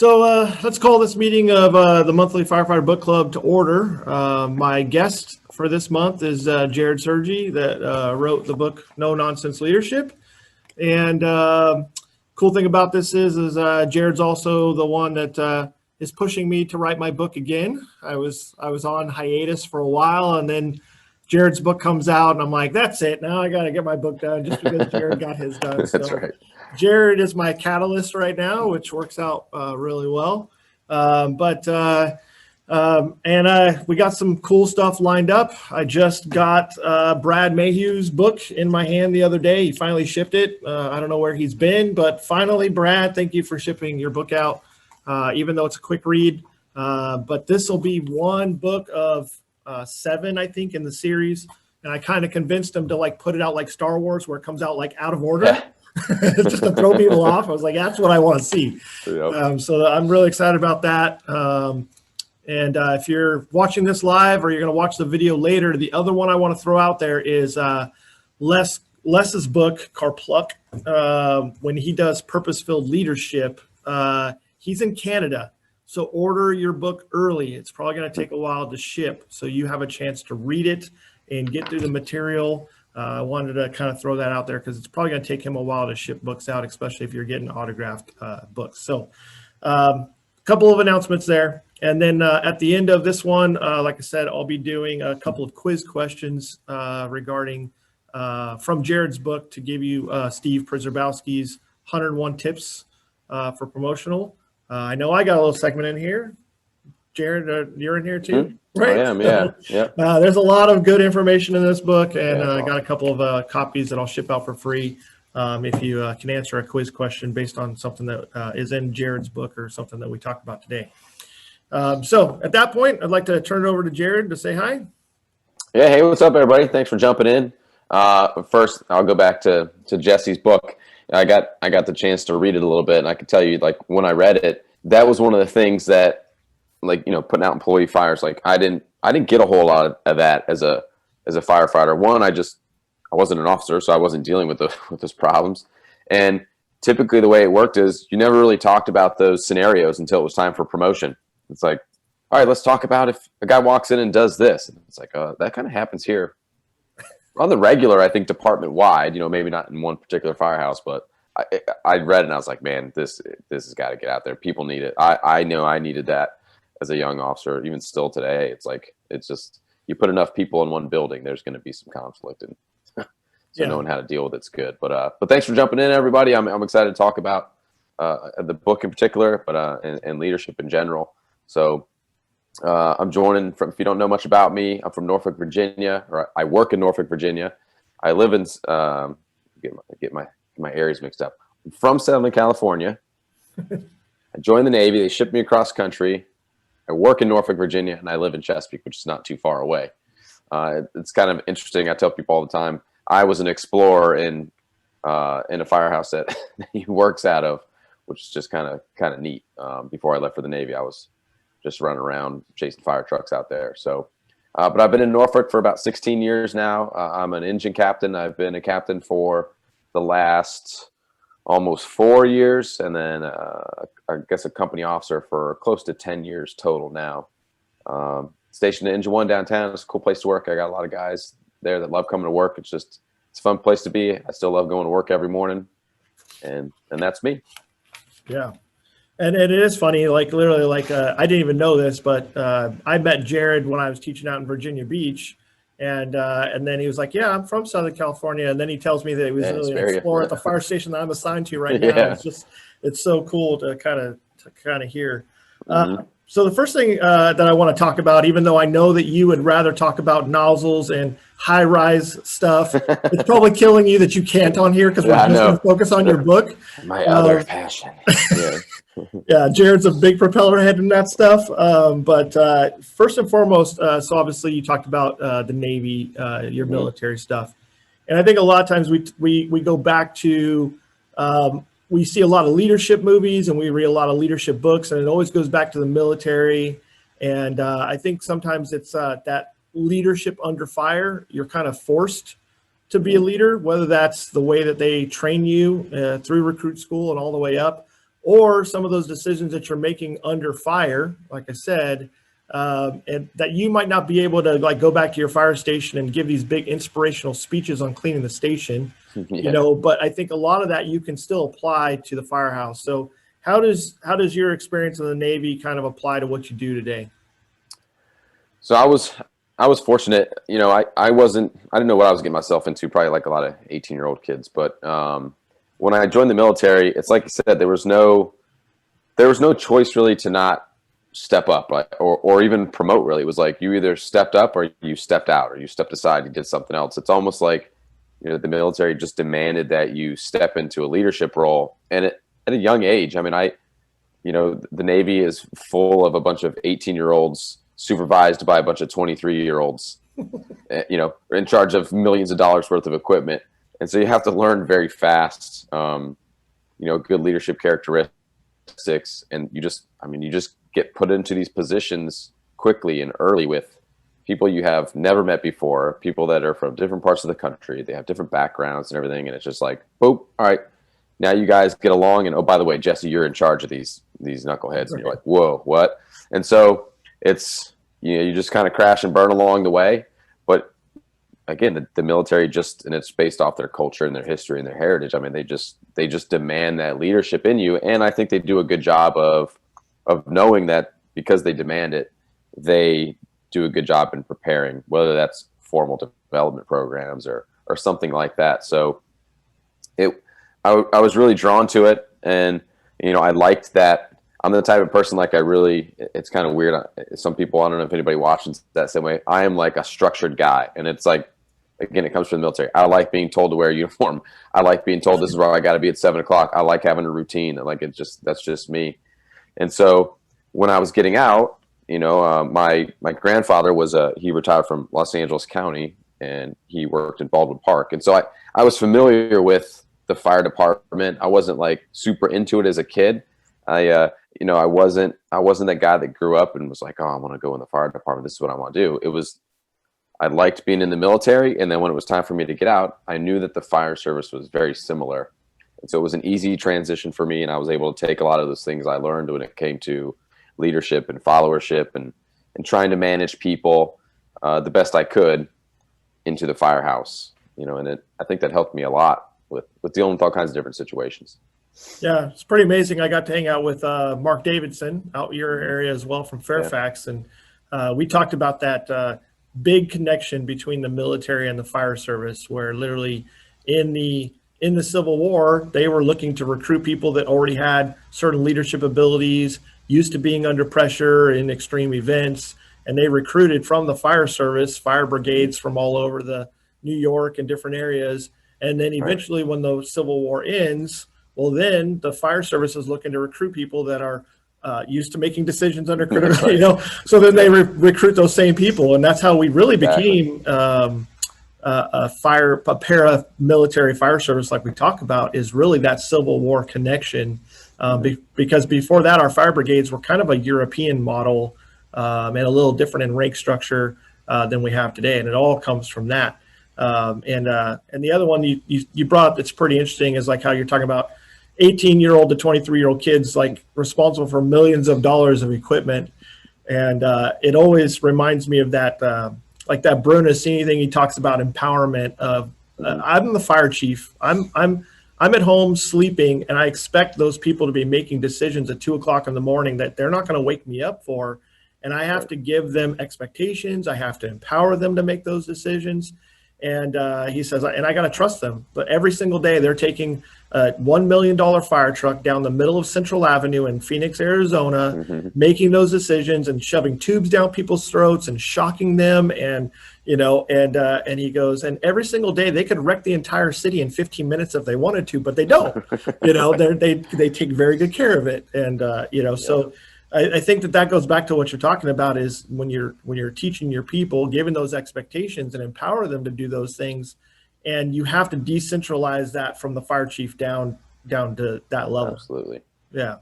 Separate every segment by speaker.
Speaker 1: Let's call this meeting of the monthly Firefighter Book Club to order. My guest for this month is Jarrod Sergi that wrote the book No Nonsense Leadership. And cool thing about this is Jarrod's also the one that is pushing me to write my book again. I was on hiatus for a while, and then Jarrod's book comes out, and I'm like, that's it. Now I got to get my book done just because Jarrod got his done.
Speaker 2: That's right.
Speaker 1: Jarrod is my catalyst right now, which works out really well. We got some cool stuff lined up. I just got Brad Mayhew's book in my hand the other day. He finally shipped it. I don't know where he's been, but finally, Brad, thank you for shipping your book out, even though it's a quick read. But this will be one book of 7, I think, in the series. And I kind of convinced him to put it out like Star Wars, where it comes out out of order. Just to throw people off. I was like, that's what I want to see. Yep. So I'm really excited about that. If you're watching this live or you're going to watch the video later, the other one I want to throw out there is Les's book, Carpluck. When he does purpose-filled leadership, he's in Canada. So order your book early. It's probably going to take a while to ship, so you have a chance to read it and get through the material. I wanted to kind of throw that out there because it's probably going to take him a while to ship books out, especially if you're getting autographed books. So a couple of announcements there. And then at the end of this one, like I said, I'll be doing a couple of quiz questions regarding from Jarrod's book to give you Steve Przyzabowski's 101 tips for promotional. I know I got a little segment in here. Jarrod, you're in here too, right?
Speaker 2: I am, yeah.
Speaker 1: There's a lot of good information in this book, and I got a couple of copies that I'll ship out for free if you can answer a quiz question based on something that is in Jarrod's book or something that we talked about today. So at that point, I'd like to turn it over to Jarrod to say hi.
Speaker 2: Yeah, hey, what's up, everybody? Thanks for jumping in. First, I'll go back to Jesse's book. I got the chance to read it a little bit, and I can tell you, when I read it, that was one of the things that, putting out employee fires, I didn't get a whole lot of that as a firefighter. One, I wasn't an officer, so I wasn't dealing with those problems. And typically the way it worked is you never really talked about those scenarios until it was time for promotion. It's like, all right, let's talk about if a guy walks in and does this. And it's like, that kind of happens here on the regular, I think, department wide, maybe not in one particular firehouse, but I read it and I was like, man, this has got to get out there. People need it. I know I needed that as a young officer. Even still today, it's just, you put enough people in one building, there's going to be some conflict, and knowing how to deal with it's good. But thanks for jumping in, everybody. I'm excited to talk about the book in particular, but and leadership in general. So I'm joining from, if you don't know much about me, I'm from Norfolk, Virginia, or I work in Norfolk, Virginia. I live in get my areas mixed up. I'm from Southern California. I joined the Navy. They shipped me across country. I work in Norfolk, Virginia, and I live in Chesapeake, which is not too far away. It's kind of interesting. I tell people all the time, I was an explorer in a firehouse that he works out of, which is just kind of neat. Before I left for the Navy, I was just running around chasing fire trucks out there. So, but I've been in Norfolk for about 16 years now. I'm an engine captain. I've been a captain for the last almost 4 years, and then I guess a company officer for close to 10 years total now. Stationed at Engine 1 downtown. It's a cool place to work. I got a lot of guys there that love coming to work. It's a fun place to be. I still love going to work every morning, and that's me.
Speaker 1: Yeah. And it is funny, literally, I didn't even know this, but I met Jarrod when I was teaching out in Virginia Beach. And then he was like, yeah, I'm from Southern California. And then he tells me that he was really an explorer at the fire station that I'm assigned to right now. It's so cool to kind of hear. So the first thing that I want to talk about, even though I know that you would rather talk about nozzles and high-rise stuff, it's probably killing you that you can't on here because we're just going to focus on your book.
Speaker 2: My other passion. Yeah.
Speaker 1: Yeah, Jarrod's a big propeller head in that stuff. But first and foremost, so obviously you talked about the Navy, your military stuff. And I think a lot of times we go back to, we see a lot of leadership movies and we read a lot of leadership books, and it always goes back to the military. And I think sometimes it's that leadership under fire. You're kind of forced to be a leader, whether that's the way that they train you through recruit school and all the way up, or some of those decisions that you're making under fire, like I said, and that you might not be able to like go back to your fire station and give these big inspirational speeches on cleaning the station, but I think a lot of that you can still apply to the firehouse. So how does your experience in the Navy kind of apply to what you do today?
Speaker 2: So I was fortunate, I didn't know what I was getting myself into, probably like a lot of 18-year-old kids. But when I joined the military, it's like you said, there was no choice really to not step up, or even promote. Really, it was like you either stepped up or you stepped out, or you stepped aside, you did something else. It's almost like the military just demanded that you step into a leadership role, and at a young age. I mean, the Navy is full of a bunch of 18-year-olds supervised by a bunch of 23-year-olds, in charge of millions of dollars worth of equipment. And so you have to learn very fast, good leadership characteristics. And you just get put into these positions quickly and early with people you have never met before, people that are from different parts of the country. They have different backgrounds and everything. And it's just like, boop, all right, now you guys get along. And, oh, by the way, Jesse, you're in charge of these knuckleheads. And you're like, whoa, what? And so it's, you just kind of crash and burn along the way. But again, the military and it's based off their culture and their history and their heritage. I mean, they just demand that leadership in you. And I think they do a good job of knowing that because they demand it, they do a good job in preparing, whether that's formal development programs or something like that. So I was really drawn to it. And, I liked that. I'm the type of person, it's kind of weird. Some people, I don't know if anybody watches that same way. I am like a structured guy. And it's like, again, it comes from the military. I like being told to wear a uniform. I like being told this is where I got to be at 7:00. I like having a routine. That's just me. And so when I was getting out, my grandfather he retired from Los Angeles County, and he worked in Baldwin Park. And so I was familiar with the fire department. I wasn't like super into it as a kid. I wasn't that guy that grew up and was like, oh, I want to go in the fire department. This is what I want to do. I liked being in the military. And then when it was time for me to get out, I knew that the fire service was very similar. And so it was an easy transition for me. And I was able to take a lot of those things I learned when it came to leadership and followership and trying to manage people the best I could into the firehouse, and I think that helped me a lot with dealing with all kinds of different situations.
Speaker 1: Yeah, it's pretty amazing. I got to hang out with Mark Davidson out your area as well from Fairfax. Yeah. And we talked about that big connection between the military and the fire service, where literally in the Civil War, they were looking to recruit people that already had certain leadership abilities, used to being under pressure in extreme events. And they recruited from the fire service, fire brigades from all over the New York and different areas. And then eventually when the Civil War ends, well, then the fire service is looking to recruit people that are used to making decisions under critical, so then they recruit those same people. And that's how we really became a paramilitary fire service, like we talk about, is really that Civil War connection. Because before that, our fire brigades were kind of a European model and a little different in rank structure than we have today. And it all comes from that. And the other one you brought up that's pretty interesting is like how you're talking about 18-year-old to 23-year-old kids like responsible for millions of dollars of equipment. And it always reminds me of that, like that Bruno Cassini thing he talks about, empowerment of I'm the fire chief. I'm at home sleeping, and I expect those people to be making decisions at 2:00 in the morning that they're not going to wake me up for. And I have to give them expectations. I have to empower them to make those decisions. And he says, and I got to trust them. But every single day they're taking a $1 million fire truck down the middle of Central Avenue in Phoenix, Arizona, making those decisions and shoving tubes down people's throats and shocking them. And, and he goes, and every single day they could wreck the entire city in 15 minutes if they wanted to, but they don't, they take very good care of it. And, so I think that goes back to what you're talking about is when you're teaching your people, giving those expectations and empower them to do those things. And you have to decentralize that from the fire chief down to that level.
Speaker 2: Absolutely.
Speaker 1: Yeah.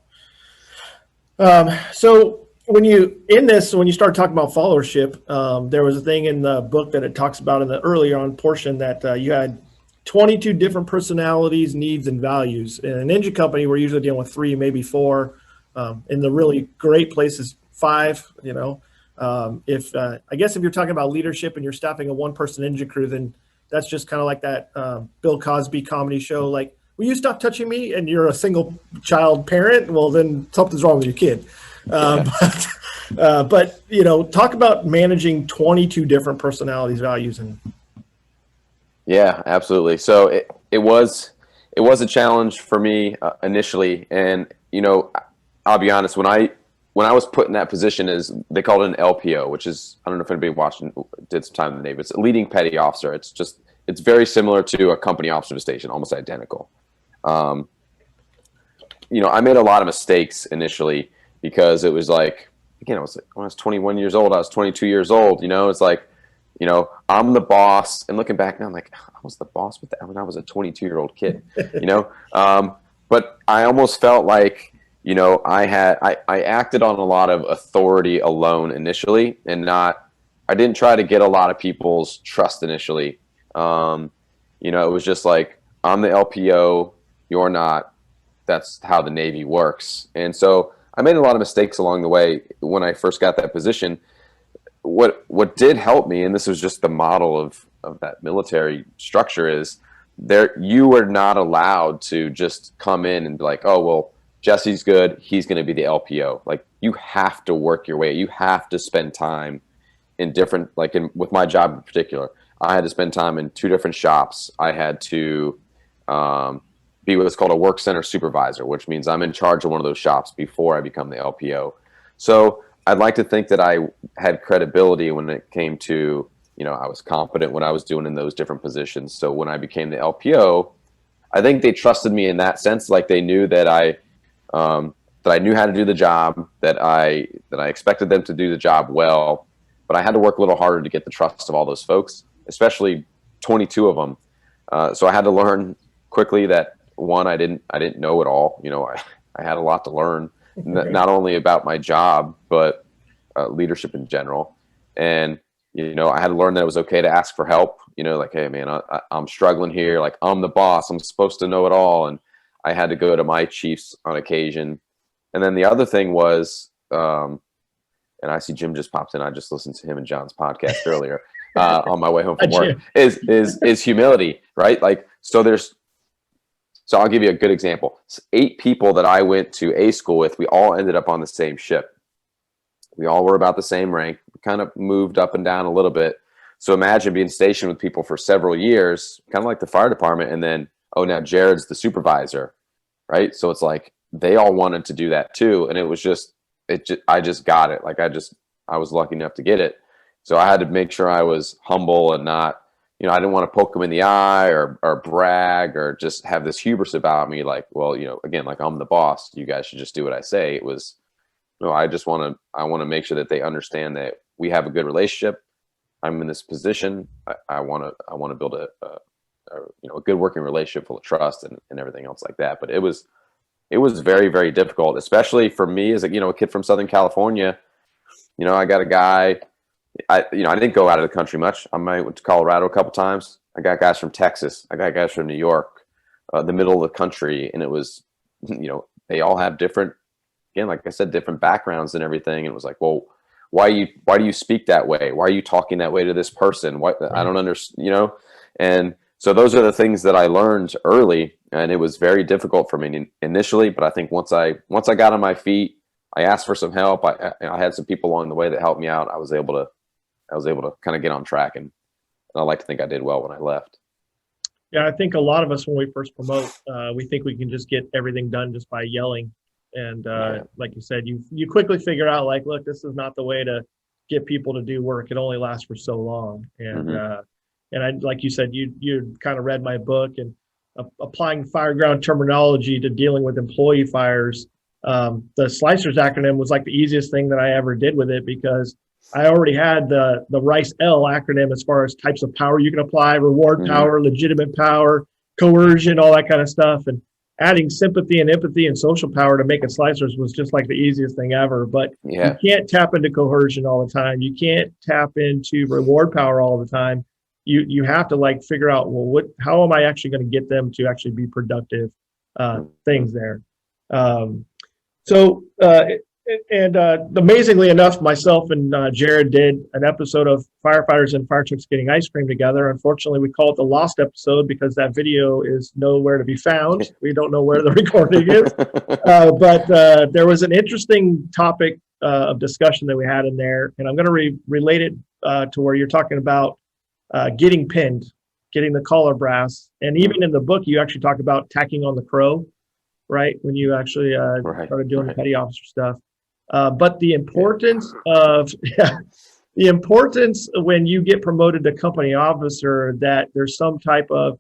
Speaker 1: So when you start talking about followership, there was a thing in the book that it talks about in the earlier on portion that you had 22 different personalities, needs, and values. In an engine company, we're usually dealing with 3, maybe 4. In the really great places, 5. I guess if you're talking about leadership and you're staffing a 1-person engine crew, then that's just kind of like that Bill Cosby comedy show. Like, will you stop touching me? And you're a single child parent. Well, then something's wrong with your kid. But talk about managing 22 different personalities, values, and.
Speaker 2: Yeah, absolutely. So it was a challenge for me initially, and I'll be honest, when I was put in that position, is they called it an LPO, which is, I don't know if anybody did some time in the Navy. It's a leading petty officer. It's very similar to a company officer of a station, almost identical. I made a lot of mistakes initially because it was like, again, when I was 21 years old, I was 22 years old. It's like, I'm the boss, and looking back now, I'm like, I was the boss when I was a 22-year-old kid, but I almost felt like, I acted on a lot of authority alone initially, and I didn't try to get a lot of people's trust initially. It was just like, I'm the LPO, you're not. That's how the Navy works. And so I made a lot of mistakes along the way when I first got that position. What did help me, and this was just the model of that military structure, is you were not allowed to just come in and be like, oh, well, Jesse's good, he's going to be the LPO. Like, you have to work your way. You have to spend time in different, with my job in particular, I had to spend time in 2 different shops. I had to be what's called a work center supervisor, which means I'm in charge of one of those shops before I become the LPO. So I'd like to think that I had credibility when it came to, I was competent what I was doing in those different positions. So when I became the LPO, I think they trusted me in that sense. Like, they knew that I knew how to do the job, that I expected them to do the job well, but I had to work a little harder to get the trust of all those folks, especially 22 of them. So I had to learn quickly that, one, I didn't know it all. I had a lot to learn. Not only about my job, but leadership in general. And, I had to learn that it was okay to ask for help, like, hey, man, I'm struggling here. Like, I'm the boss. I'm supposed to know it all. And I had to go to my chiefs on occasion. And then the other thing was, and I see Jim just popped in. I just listened to him and John's podcast earlier on my way home from work, is humility, right? Like, so I'll give you a good example. 8 people that I went to A school with, we all ended up on the same ship. We all were about the same rank. We kind of moved up and down a little bit. So imagine being stationed with people for several years, kind of like the fire department, and then, oh, now Jarrod's the supervisor, right? So it's like they all wanted to do that too, and it was I just got it. Like, I was lucky enough to get it. So I had to make sure I was humble and not, I didn't want to poke them in the eye or brag or just have this hubris about me. Like, well, again, like, I'm the boss. You guys should just do what I say. It was, I want to make sure that they understand that we have a good relationship. I'm in this position. I want to build a good working relationship full of trust and everything else like that. But it was very, very difficult, especially for me as a kid from Southern California. I got a guy. I didn't go out of the country much. I went to Colorado a couple times. I got guys from Texas. I got guys from New York, the middle of the country. And it was, they all have different, again, like I said, different backgrounds and everything. And it was like, well, why do you speak that way? Why are you talking that way to this person? I don't understand, And so those are the things that I learned early, and it was very difficult for me initially. But I think once I got on my feet, I asked for some help. I had some people along the way that helped me out. I was able to kind of get on track, and I like to think I did well when I left.
Speaker 1: Yeah, I think a lot of us, when we first promote, we think we can just get everything done just by yelling. And like you said, you quickly figure out, like, look, this is not the way to get people to do work. It only lasts for so long. And and I, like you said, you kind of read my book, and applying fireground terminology to dealing with employee fires. The Slicers acronym was like the easiest thing that I ever did with it, because I already had the RICE-L acronym as far as types of power you can apply: reward power, legitimate power, coercion, all that kind of stuff. And adding sympathy and empathy and social power to make it Slicers was just like the easiest thing ever. But you can't tap into coercion all the time. You can't tap into reward power all the time. you have to like figure out, well, how am I actually going to get them to actually be productive things there. Um, so and amazingly enough, myself and Jarrod did an episode of firefighters and fire trucks getting ice cream together. Unfortunately, we call it the lost episode because that video is nowhere to be found. We don't know where the recording is. But there was an interesting topic of discussion that we had in there, and I'm going to relate it to where you're talking about getting pinned, getting the collar brass, and even in the book, you actually talk about tacking on the crow, right? When you actually started doing the petty officer stuff. But the importance of the importance when you get promoted to company officer, that there's some type of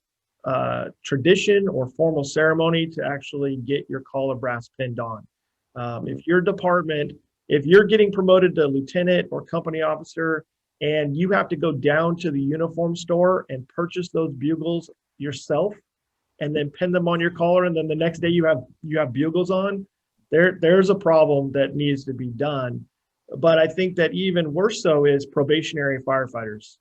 Speaker 1: tradition or formal ceremony to actually get your collar brass pinned on. If your department, if you're getting promoted to lieutenant or company officer, and you have to go down to the uniform store and purchase those bugles yourself, and then pin them on your collar, and then the next day you have bugles on, there's a problem that needs to be done. But I think that even worse so is probationary firefighters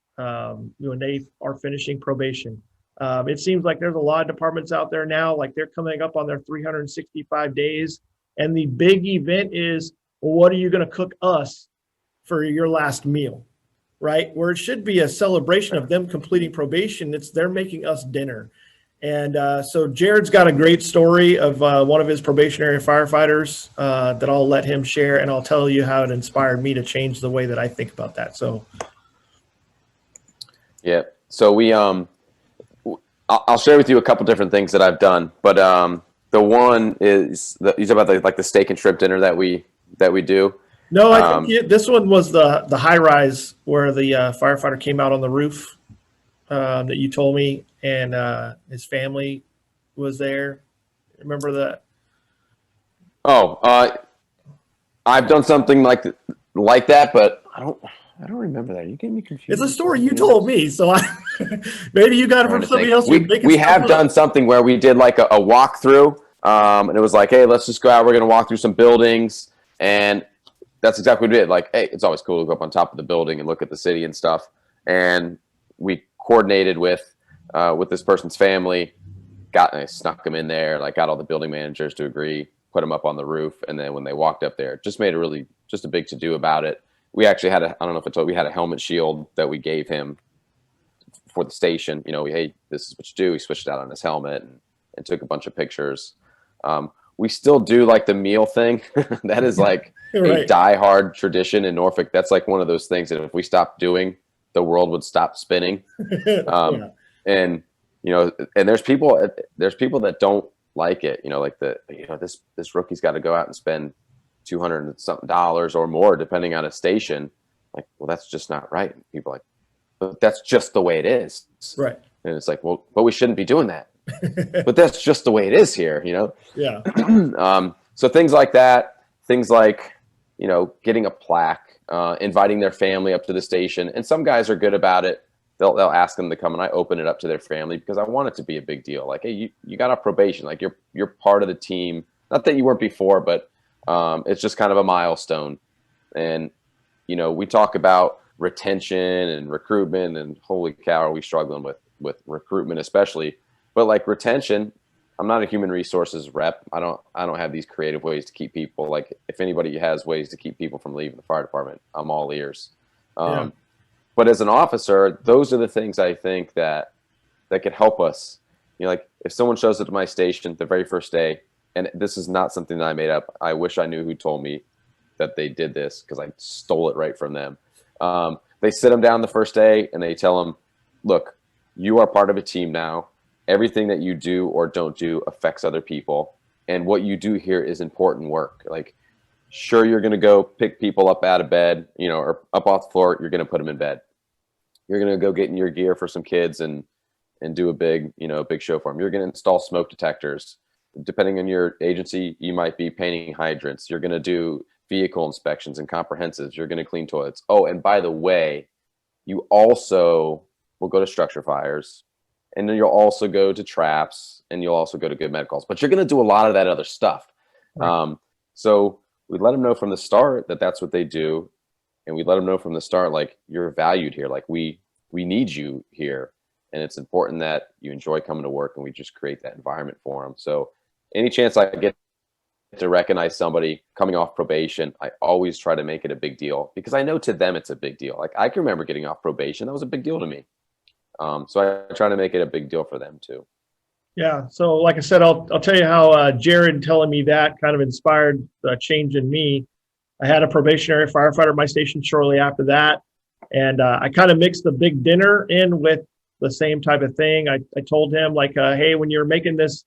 Speaker 1: when they are finishing probation. It seems like there's a lot of departments out there now, like they're coming up on their 365 days, and the big event is, well, what are you going to cook us for your last meal, right? Where it should be a celebration of them completing probation, they're making us dinner. And so Jarrod's got a great story of one of his probationary firefighters that I'll let him share, and I'll tell you how it inspired me to change the way that I think about that. So,
Speaker 2: yeah. So I'll share with you a couple different things that I've done, but the one is you talk about the steak and shrimp dinner that we do.
Speaker 1: No, I think this one was the high rise where the firefighter came out on the roof that you told me, and his family was there. Remember that?
Speaker 2: Oh, I've done something like that, but I don't remember that. You getting me confused?
Speaker 1: It's a story you told me, so maybe you got it from somebody else.
Speaker 2: We have done something where we did like a walkthrough, and it was like, hey, let's just go out. We're going to walk through some buildings, and that's exactly what we did. Like, hey, it's always cool to go up on top of the building and look at the city and stuff. And we coordinated with this person's family, I snuck them in there, like got all the building managers to agree, put them up on the roof, and then when they walked up there, just made a big to do about it. We actually had I don't know if I told you, we had a helmet shield that we gave him for the station. You know, hey, this is what you do. He switched it out on his helmet and took a bunch of pictures. We still do like the meal thing. That is like right. A diehard tradition in Norfolk. That's like one of those things that if we stopped doing, the world would stop spinning. Yeah. And you know, and there's people that don't like it. You know, like this rookie's got to go out and spend $200 and something or more, depending on a station. Like, well, that's just not right. And people are like, but that's just the way it is.
Speaker 1: Right.
Speaker 2: And it's like, well, but we shouldn't be doing that. But that's just the way it is here, you know?
Speaker 1: Yeah.
Speaker 2: So things like that, things like, you know, getting a plaque, inviting their family up to the station. And some guys are good about it. They'll ask them to come, and I open it up to their family because I want it to be a big deal. Like, hey, you got off probation. Like, you're part of the team. Not that you weren't before, but it's just kind of a milestone. And, you know, we talk about retention and recruitment, and holy cow, are we struggling with recruitment especially. But like retention, I'm not a human resources rep. I don't have these creative ways to keep people. Like, if anybody has ways to keep people from leaving the fire department, I'm all ears. Yeah. But as an officer, those are the things I think that could help us. You know, like if someone shows up to my station the very first day, and this is not something that I made up. I wish I knew who told me that they did this because I stole it right from them. They sit them down the first day and they tell them, look, you are part of a team now. Everything that you do or don't do affects other people. And what you do here is important work. Like, sure, you're going to go pick people up out of bed, you know, or up off the floor. You're going to put them in bed. You're going to go get in your gear for some kids and do a big show for them. You're going to install smoke detectors. Depending on your agency, you might be painting hydrants. You're going to do vehicle inspections and comprehensives. You're going to clean toilets. Oh, and by the way, you also will go to structure fires, and then you'll also go to traps, and you'll also go to good medicals. But you're going to do a lot of that other stuff. Right. So we let them know from the start that that's what they do, and we let them know from the start, like, you're valued here. Like, we we need you here. And it's important that you enjoy coming to work, and we just create that environment for them. So any chance I get to recognize somebody coming off probation, I always try to make it a big deal, because I know to them it's a big deal. Like, I can remember getting off probation. That was a big deal to me. So I try to make it a big deal for them too.
Speaker 1: Yeah. So like I said, I'll tell you how Jarrod telling me that kind of inspired a change in me. I had a probationary firefighter at my station shortly after that. And I kind of mixed the big dinner in with the same type of thing. I told him, like, hey, when you're making this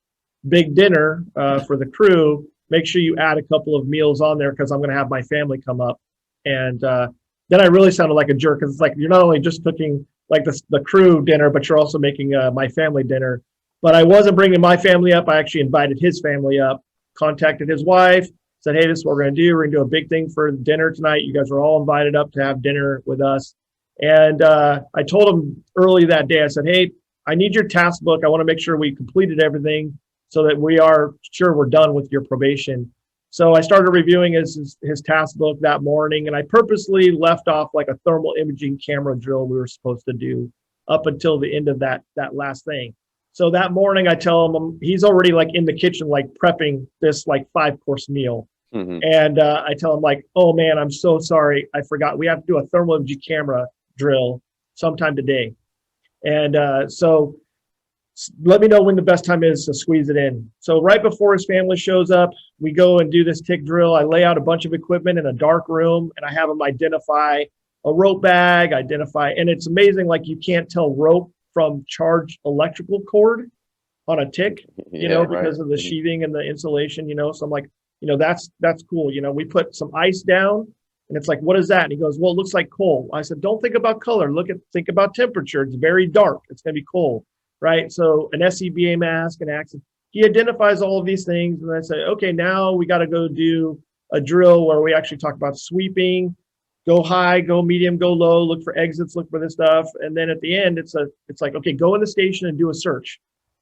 Speaker 1: big dinner for the crew, make sure you add a couple of meals on there, because I'm going to have my family come up. And then I really sounded like a jerk, because it's like, you're not only just cooking like the crew dinner, but you're also making my family dinner. But I wasn't bringing my family up. I actually invited his family up, contacted his wife, said, hey, this is what we're going to do. We're going to do a big thing for dinner tonight. You guys are all invited up to have dinner with us. And I told him early that day, I said, hey, I need your task book. I want to make sure we completed everything so that we are sure we're done with your probation. So I started reviewing his task book that morning, and I purposely left off like a thermal imaging camera drill we were supposed to do up until the end of that last thing. So that morning I tell him, he's already like in the kitchen, like prepping this like 5-course meal.
Speaker 2: Mm-hmm.
Speaker 1: And I tell him, like, oh man, I'm so sorry. I forgot. We have to do a thermal imaging camera drill sometime today. And so let me know when the best time is to squeeze it in. So right before his family shows up, we go and do this tick drill. I lay out a bunch of equipment in a dark room, and I have them identify a rope bag, and it's amazing. Like, you can't tell rope from charged electrical cord on a tick, because of the sheathing and the insulation, So I'm like, that's cool. We put some ice down, and it's like, what is that? And he goes, well, it looks like coal. I said, don't think about color. Think about temperature. It's very dark. It's going to be coal, right? So an SCBA mask, an access. He identifies all of these things. And I say, okay, now we got to go do a drill where we actually talk about sweeping, go high, go medium, go low, look for exits, look for this stuff. And then at the end, it's like, okay, go in the station and do a search.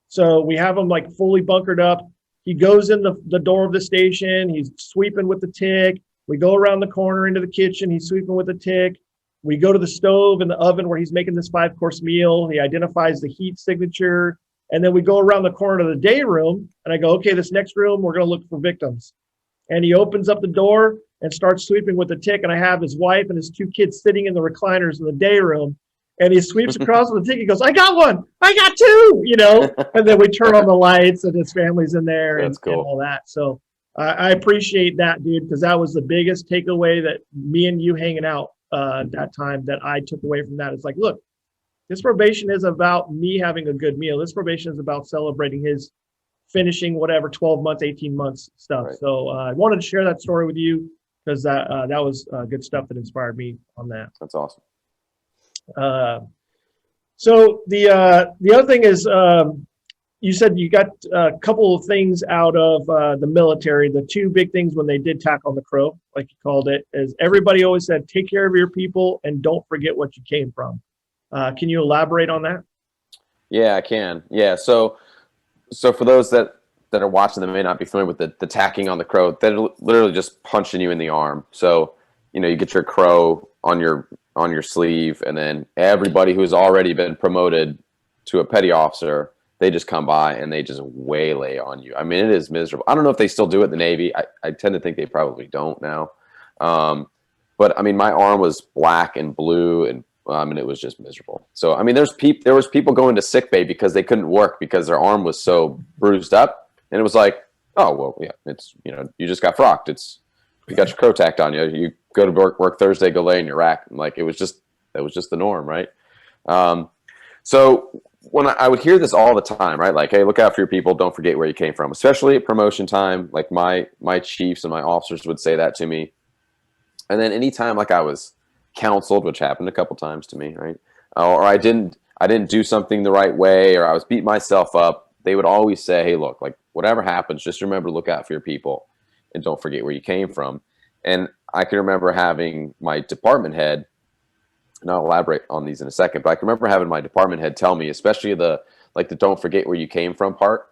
Speaker 1: So we have him like fully bunkered up. He goes in the door of the station. He's sweeping with the tick. We go around the corner into the kitchen. He's sweeping with the tick. We go to the stove and the oven where he's making this 5-course meal. He identifies the heat signature. And then we go around the corner to the day room. And I go, okay, this next room, we're going to look for victims. And he opens up the door and starts sweeping with the tick. And I have his wife and his 2 kids sitting in the recliners in the day room. And he sweeps across with the tick. He goes, I got one. I got 2, And then we turn on the lights, and his family's in there.
Speaker 2: That's cool.
Speaker 1: And all that. So I appreciate that, dude, because that was the biggest takeaway that me and you hanging out that time that I took away from that. It's like, look, this probation is about me having a good meal. This probation is about celebrating his finishing whatever 12 months, 18 months stuff. Right. So I wanted to share that story with you, because that was good stuff that inspired me on that.
Speaker 2: That's awesome.
Speaker 1: So the other thing is, you said you got a couple of things out of the military. The 2 big things when they did tackle the crow, like you called it, is everybody always said, take care of your people and don't forget what you came from. Can you elaborate on that?
Speaker 2: Yeah, I can. Yeah. So for those that are watching that may not be familiar with the tacking on the crow, they're literally just punching you in the arm. So, you get your crow on your sleeve, and then everybody who's already been promoted to a petty officer, they just come by and they just waylay on you. I mean, it is miserable. I don't know if they still do it in the Navy. I tend to think they probably don't now. But I mean, my arm was black and blue, and it was just miserable. So, I mean, there was people going to sick bay because they couldn't work because their arm was so bruised up. And it was like, oh, well, yeah, it's, you just got frocked. You got your crow tacked on you. You go to work Thursday, go lay in your rack. And like, that was just the norm. Right. So when I would hear this all the time, right? Like, hey, look out for your people. Don't forget where you came from, especially at promotion time. Like my chiefs and my officers would say that to me. And then anytime like I was counseled, which happened a couple times to me, right? Or I didn't do something the right way, or I was beating myself up, they would always say, hey, look, like whatever happens, just remember to look out for your people and don't forget where you came from. And I can remember having my department head, and I'll elaborate on these in a second, but I can remember having my department head tell me, especially the don't forget where you came from part.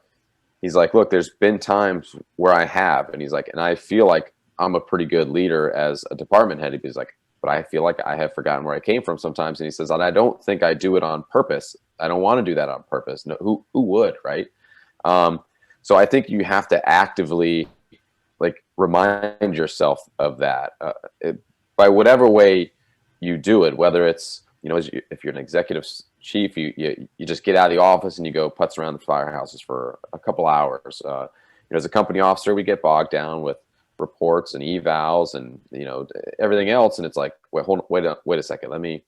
Speaker 2: He's like, look, there's been times where I have, and he's like, and I feel like I'm a pretty good leader as a department head. He's like, but I feel like I have forgotten where I came from sometimes. And he says, and I don't think I do it on purpose. I don't want to do that on purpose. No, who would, right? So I think you have to actively like remind yourself of that by whatever way you do it, whether it's, if you're an executive chief, you just get out of the office and you go putz around the firehouses for a couple hours. As a company officer, we get bogged down with reports and evals and everything else, and it's like, wait a second, let me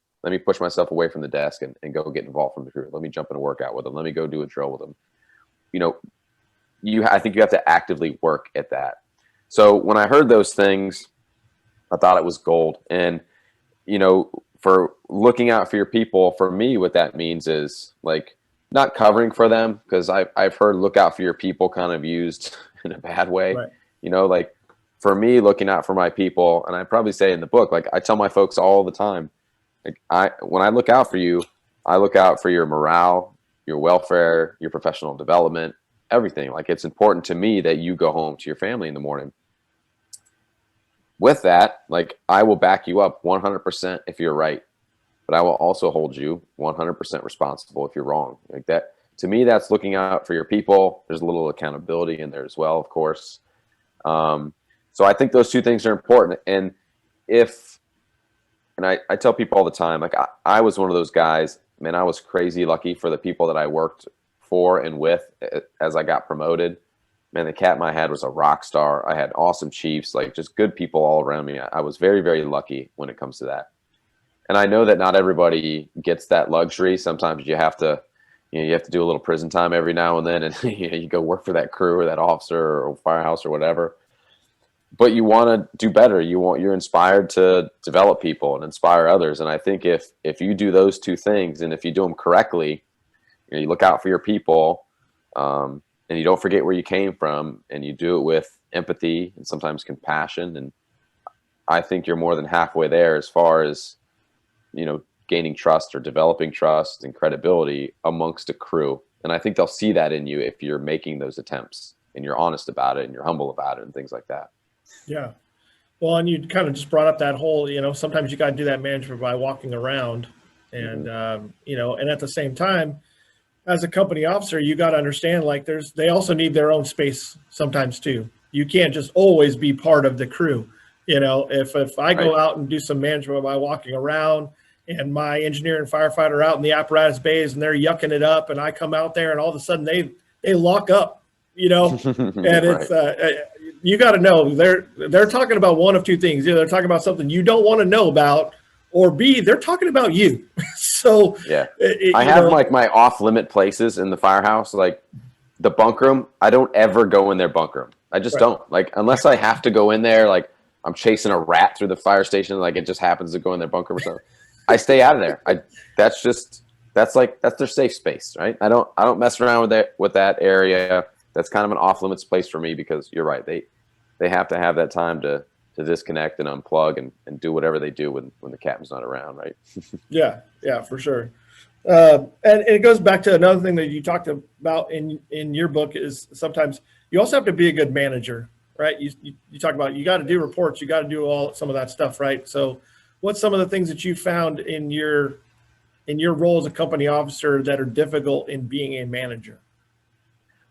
Speaker 2: push myself away from the desk and go get involved from the crew. Let me jump in a workout with them. Let me go do a drill with them. I think you have to actively work at that. So when I heard those things, I thought it was gold. And for looking out for your people, for me, what that means is like not covering for them, because I've heard look out for your people kind of used in a bad way.
Speaker 1: Right.
Speaker 2: Like for me, looking out for my people, and I probably say in the book, like I tell my folks all the time, like when I look out for you, I look out for your morale, your welfare, your professional development, everything. Like it's important to me that you go home to your family in the morning. With that, like I will back you up 100% if you're right, but I will also hold you 100% responsible if you're wrong. Like that, to me, that's looking out for your people. There's a little accountability in there as well, of course. So I think those two things are important. And I tell people all the time, like I was one of those guys, man, I was crazy lucky for the people that I worked for and with as I got promoted. Man, the captain I had was a rock star. I had awesome chiefs, like just good people all around me. I was very, very lucky when it comes to that. And I know that not everybody gets that luxury. Sometimes you have to, you have to do a little prison time every now and then, and you go work for that crew or that officer or firehouse or whatever. But you want to do better. You're inspired to develop people and inspire others. And I think if you do those two things, and if you do them correctly, you look out for your people, and you don't forget where you came from, and you do it with empathy and sometimes compassion. And I think you're more than halfway there as far as, gaining trust or developing trust and credibility amongst a crew. And I think they'll see that in you if you're making those attempts and you're honest about it and you're humble about it and things like that.
Speaker 1: Yeah. Well, and you kind of just brought up that whole, sometimes you got to do that management by walking around and, and at the same time, as a company officer, you got to understand, like they also need their own space sometimes too. You can't just always be part of the crew. If I go out and do some management by walking around and my engineer and firefighter are out in the apparatus bays and they're yucking it up, and I come out there and all of a sudden they lock up, and it's, you got to know they're talking about one of two things. Either they're talking about something you don't want to know about, or B, they're talking about you. So
Speaker 2: yeah, I have like my off limit places in the firehouse, like the bunk room. I don't ever go in their bunk room. I just don't, like, unless I have to go in there, like I'm chasing a rat through the fire station, like it just happens to go in their bunk room or something. I stay out of there. That's their safe space, right? I don't mess around with that area. That's kind of an off limits place for me, because you're right. They have to have that time to disconnect and unplug and do whatever they do when the captain's not around, right? Yeah,
Speaker 1: for sure. And it goes back to another thing that you talked about in your book is sometimes you also have to be a good manager, right? You talk about, you got to do reports, you got to do some of that stuff, right? So what's some of the things that you found in your role as a company officer that are difficult in being a manager?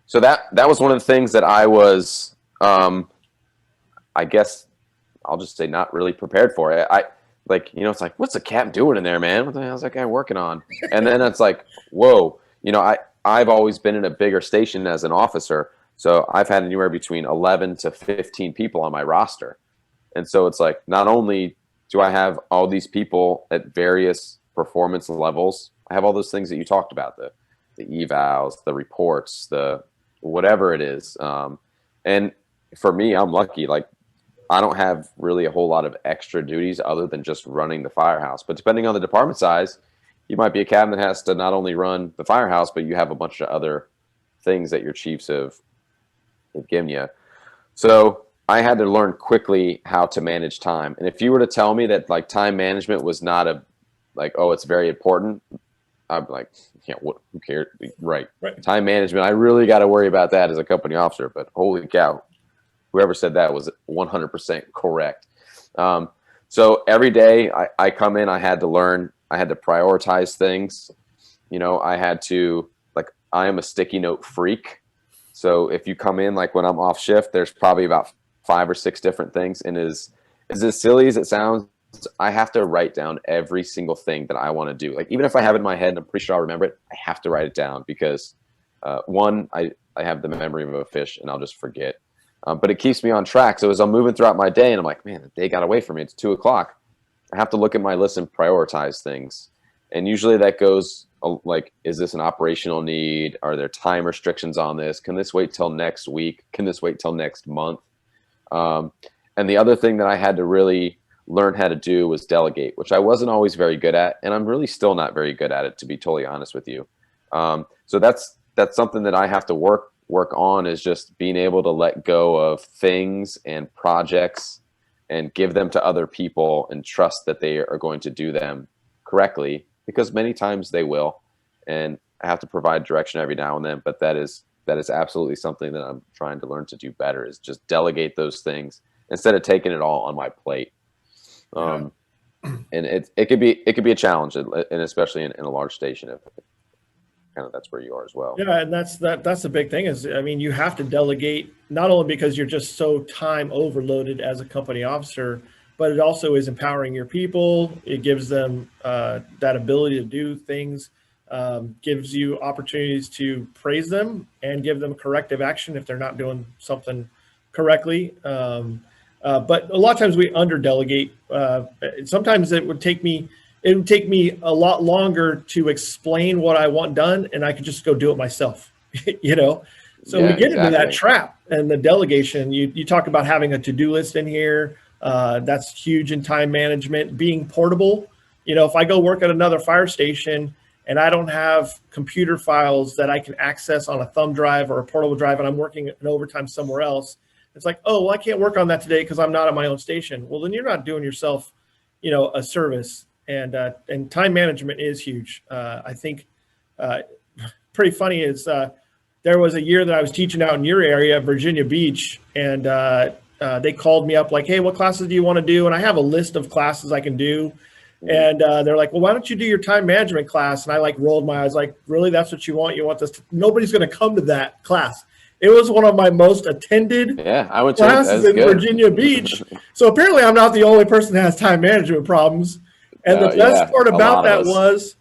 Speaker 2: So that was one of the things that I was, I guess I'll just say, not really prepared for it. It's like, what's the captain doing in there, man? What the hell's that guy working on? And then it's like, whoa, I've always been in a bigger station as an officer. So I've had anywhere between 11 to 15 people on my roster. And so it's like, not only do I have all these people at various performance levels, I have all those things that you talked about, the evals, the reports, the whatever it is. And for me, I'm lucky. Like, I don't have really a whole lot of extra duties other than just running the firehouse. But depending on the department size, you might be a captain that has to not only run the firehouse, but you have a bunch of other things that your chiefs have given you. So I had to learn quickly how to manage time. And if you were to tell me that like time management was not it's very important, I'm like, yeah, who cares? Right. Time management, I really got to worry about that as a company officer. But holy cow, whoever said that was 100% correct. So every day I come in, I had to learn, I had to prioritize things. I had to, like, I am a sticky note freak. So if you come in, like when I'm off shift, there's probably about 5 or 6 different things. And as silly as it sounds, I have to write down every single thing that I want to do. Like, even if I have it in my head and I'm pretty sure I'll remember it, I have to write it down because one, I have the memory of a fish and I'll just forget. But it keeps me on track. So as I'm moving throughout my day and I'm like, man, the day got away from me. It's 2 o'clock. I have to look at my list and prioritize things. And usually that goes like, is this an operational need? Are there time restrictions on this? Can this wait till next week? Can this wait till next month? And the other thing that I had to really learn how to do was delegate, which I wasn't always very good at. And I'm really still not very good at it, to be totally honest with you. So that's something that I have to work on, is just being able to let go of things and projects and give them to other people and trust that they are going to do them correctly, because many times they will. And I have to provide direction every now and then, but that is absolutely something that I'm trying to learn to do better, is just delegate those things instead of taking it all on my plate. And it could be a challenge, and especially in a large station, if kind of that's where you are as well.
Speaker 1: Yeah, and that's the big thing is, I mean, you have to delegate, not only because you're just so time overloaded as a company officer, but it also is empowering your people. It gives them that ability to do things, gives you opportunities to praise them and give them corrective action if they're not doing something correctly. But a lot of times we under delegate. Sometimes it would take me a lot longer to explain what I want done, and I could just go do it myself. So
Speaker 2: Yeah,
Speaker 1: we get into that
Speaker 2: exactly.
Speaker 1: trap and the delegation. You talk about having a to-do list in here. That's huge in time management. Being portable. If I go work at another fire station and I don't have computer files that I can access on a thumb drive or a portable drive, and I'm working an overtime somewhere else, it's like, oh, well, I can't work on that today because I'm not at my own station. Well, then you're not doing yourself, a service. And time management is huge. I think pretty funny is there was a year that I was teaching out in your area, Virginia Beach, and they called me up like, hey, what classes do you want to do? And I have a list of classes I can do. And they're like, well, why don't you do your time management class? And I rolled my eyes like, really, that's what you want? You want this? Nobody's going to come to that class. It was one of my most attended
Speaker 2: I went to
Speaker 1: classes in Virginia Beach. So apparently I'm not the only person that has time management problems. And the best part about that was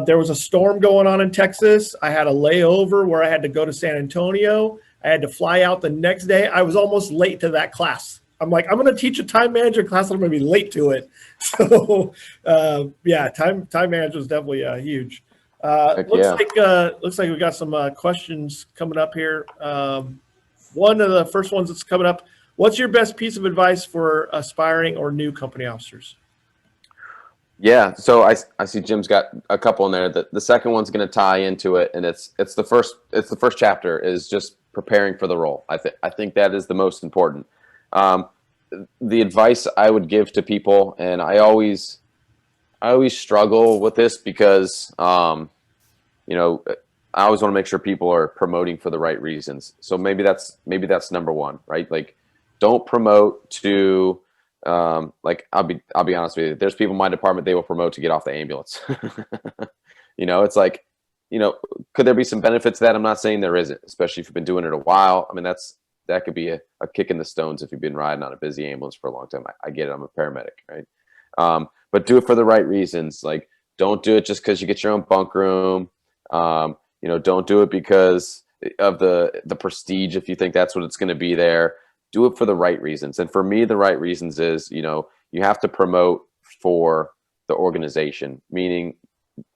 Speaker 1: there was a storm going on in Texas. I had a layover where I had to go to San Antonio. I had to fly out the next day. I was almost late to that class. I'm like, I'm going to teach a time management class. I'm going to be late to it. So, time management is definitely huge. Looks like we got some questions coming up here. One of the first ones that's coming up: what's your best piece of advice for aspiring or new company officers?
Speaker 2: Yeah, so I see Jim's got a couple in there. The second one's going to tie into it, and it's the first chapter, is just preparing for the role. I think that is the most important. The advice I would give to people, and I always struggle with this because I always want to make sure people are promoting for the right reasons. So maybe that's number one, right? Like, don't promote to I'll be honest with you. There's people in my department, they will promote to get off the ambulance. It's like, could there be some benefits to that? I'm not saying there isn't, especially if you've been doing it a while. I mean, that could be a kick in the stones if you've been riding on a busy ambulance for a long time. I get it. I'm a paramedic, right? But do it for the right reasons. Like, don't do it just because you get your own bunk room. Don't do it because of the prestige, if you think that's what it's going to be there. Do it for the right reasons. And for me, the right reasons is, you have to promote for the organization, meaning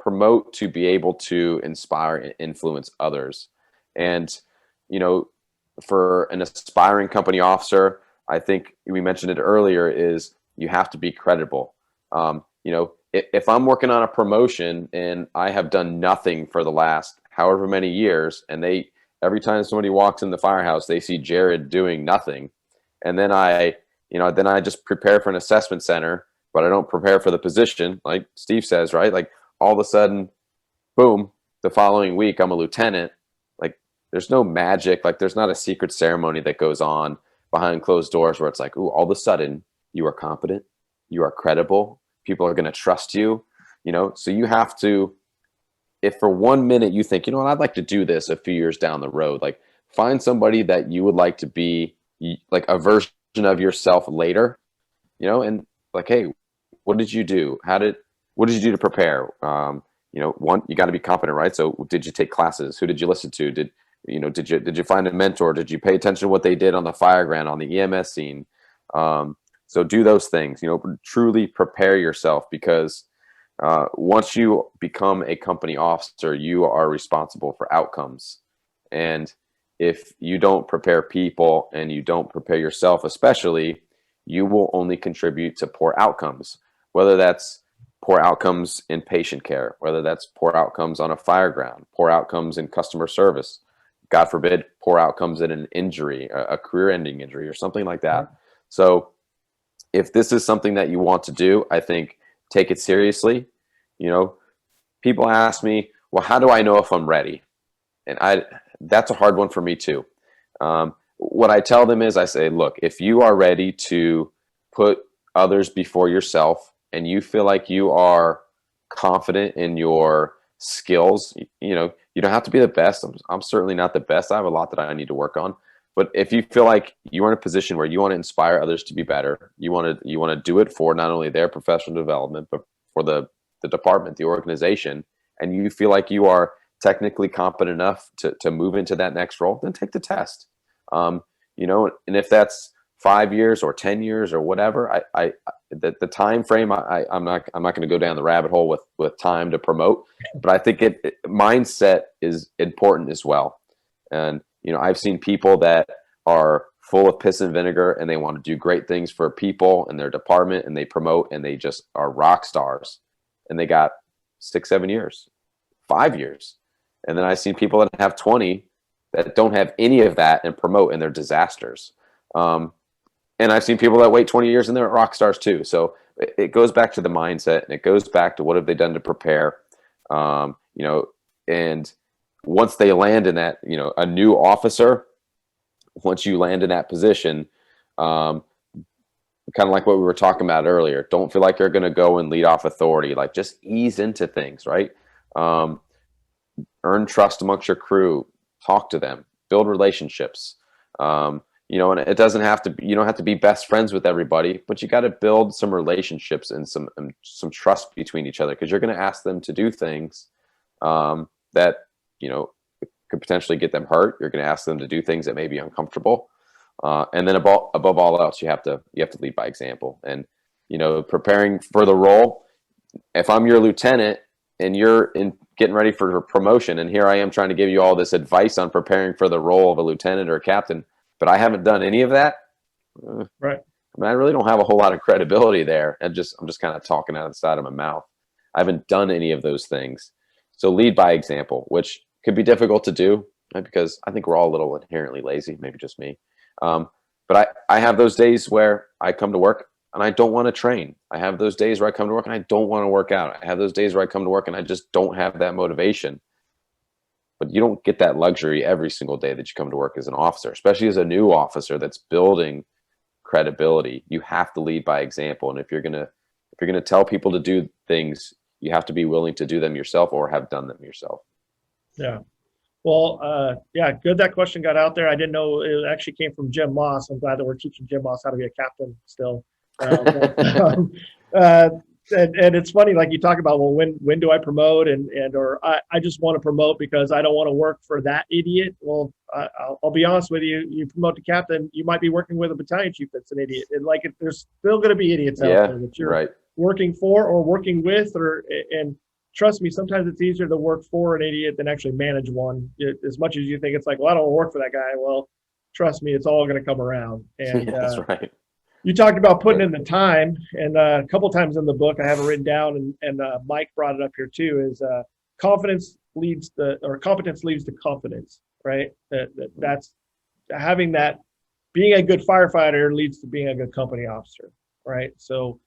Speaker 2: promote to be able to inspire and influence others. And, for an aspiring company officer, I think we mentioned it earlier, is you have to be credible. If I'm working on a promotion and I have done nothing for the last however many years, and every time somebody walks in the firehouse, they see Jarrod doing nothing. And then I just prepare for an assessment center, but I don't prepare for the position, like Steve says, right? Like, all of a sudden, boom, the following week, I'm a lieutenant. Like, there's no magic. Like, there's not a secret ceremony that goes on behind closed doors where it's like, ooh, all of a sudden you are competent, you are credible. People are going to trust you, so you have to, if for 1 minute you think, what, I'd like to do this a few years down the road, like find somebody that you would like to be like a version of yourself later, and like, hey, what did you do? What did you do to prepare? One, you got to be competent, right? So did you take classes? Who did you listen to? Did you find a mentor? Did you pay attention to what they did on the fire ground, on the EMS scene? So do those things, truly prepare yourself, because once you become a company officer, you are responsible for outcomes. And if you don't prepare people and you don't prepare yourself, especially, you will only contribute to poor outcomes, whether that's poor outcomes in patient care, whether that's poor outcomes on a fire ground, poor outcomes in customer service, God forbid, poor outcomes in an injury, a career-ending injury or something like that. Right. So if this is something that you want to do, I think take it seriously. People ask me, well, how do I know if I'm ready? And that's a hard one for me too. What I tell them is, I say, look, if you are ready to put others before yourself and you feel like you are confident in your skills, you don't have to be the best. I'm certainly not the best. I have a lot that I need to work on. But if you feel like you're in a position where you want to inspire others to be better, you want to do it for not only their professional development, but for the department, the organization, and you feel like you are technically competent enough to move into that next role, then take the test. And if that's 5 years or 10 years or whatever, the time frame, I'm not going to go down the rabbit hole with time to promote, but I think mindset is important as well. And I've seen people that are full of piss and vinegar and they want to do great things for people and their department, and they promote and they just are rock stars, and they got 6, 7 years, 5 years. And then I've seen people that have 20 that don't have any of that and promote, and they're disasters. And I've seen people that wait 20 years and they're rock stars too. So it goes back to the mindset, and it goes back to what have they done to prepare, and once they land in that, a new officer, once you land in that position, kind of like what we were talking about earlier, don't feel like you're going to go and lead off authority. Like, just ease into things, right? Earn trust amongst your crew, talk to them, build relationships. And it doesn't have to be, you don't have to be best friends with everybody, but you got to build some relationships and some trust between each other, because you're going to ask them to do things that, could potentially get them hurt. You're going to ask them to do things that may be uncomfortable. And then above all else, you have to lead by example. And, preparing for the role, if I'm your lieutenant and you're getting ready for promotion, and here I am trying to give you all this advice on preparing for the role of a lieutenant or a captain, but I haven't done any of that.
Speaker 1: Right.
Speaker 2: I really don't have a whole lot of credibility there. I'm just kind of talking out of the side of my mouth. I haven't done any of those things. So lead by example, which could be difficult to do, right? Because I think we're all a little inherently lazy, maybe just me. But I have those days where I come to work and I don't want to train. I have those days where I come to work and I don't want to work out. I have those days where I come to work and I just don't have that motivation. But you don't get that luxury every single day that you come to work as an officer, especially as a new officer that's building credibility. You have to lead by example. And if you're gonna tell people to do things, you have to be willing to do them yourself or have done them yourself.
Speaker 1: Yeah. Well, good that question got out there. I didn't know it actually came from Jim Moss. I'm glad that we're teaching Jim Moss how to be a captain still. And it's funny, like you talk about, well, when do I promote, or I just want to promote because I don't want to work for that idiot. Well, I'll be honest with you. You promote to captain, you might be working with a battalion chief that's an idiot. And there's still going to be idiots out there that you're working for or working with, and trust me, sometimes it's easier to work for an idiot than actually manage one. As much as you think it's like, well, I don't want to work for that guy. Well, trust me, it's all going to come around. And
Speaker 2: that's right.
Speaker 1: You talked about putting in the time, and a couple times in the book, I have it written down, and Mike brought it up here too, is competence leads to confidence, right? That's having that, being a good firefighter leads to being a good company officer, right? So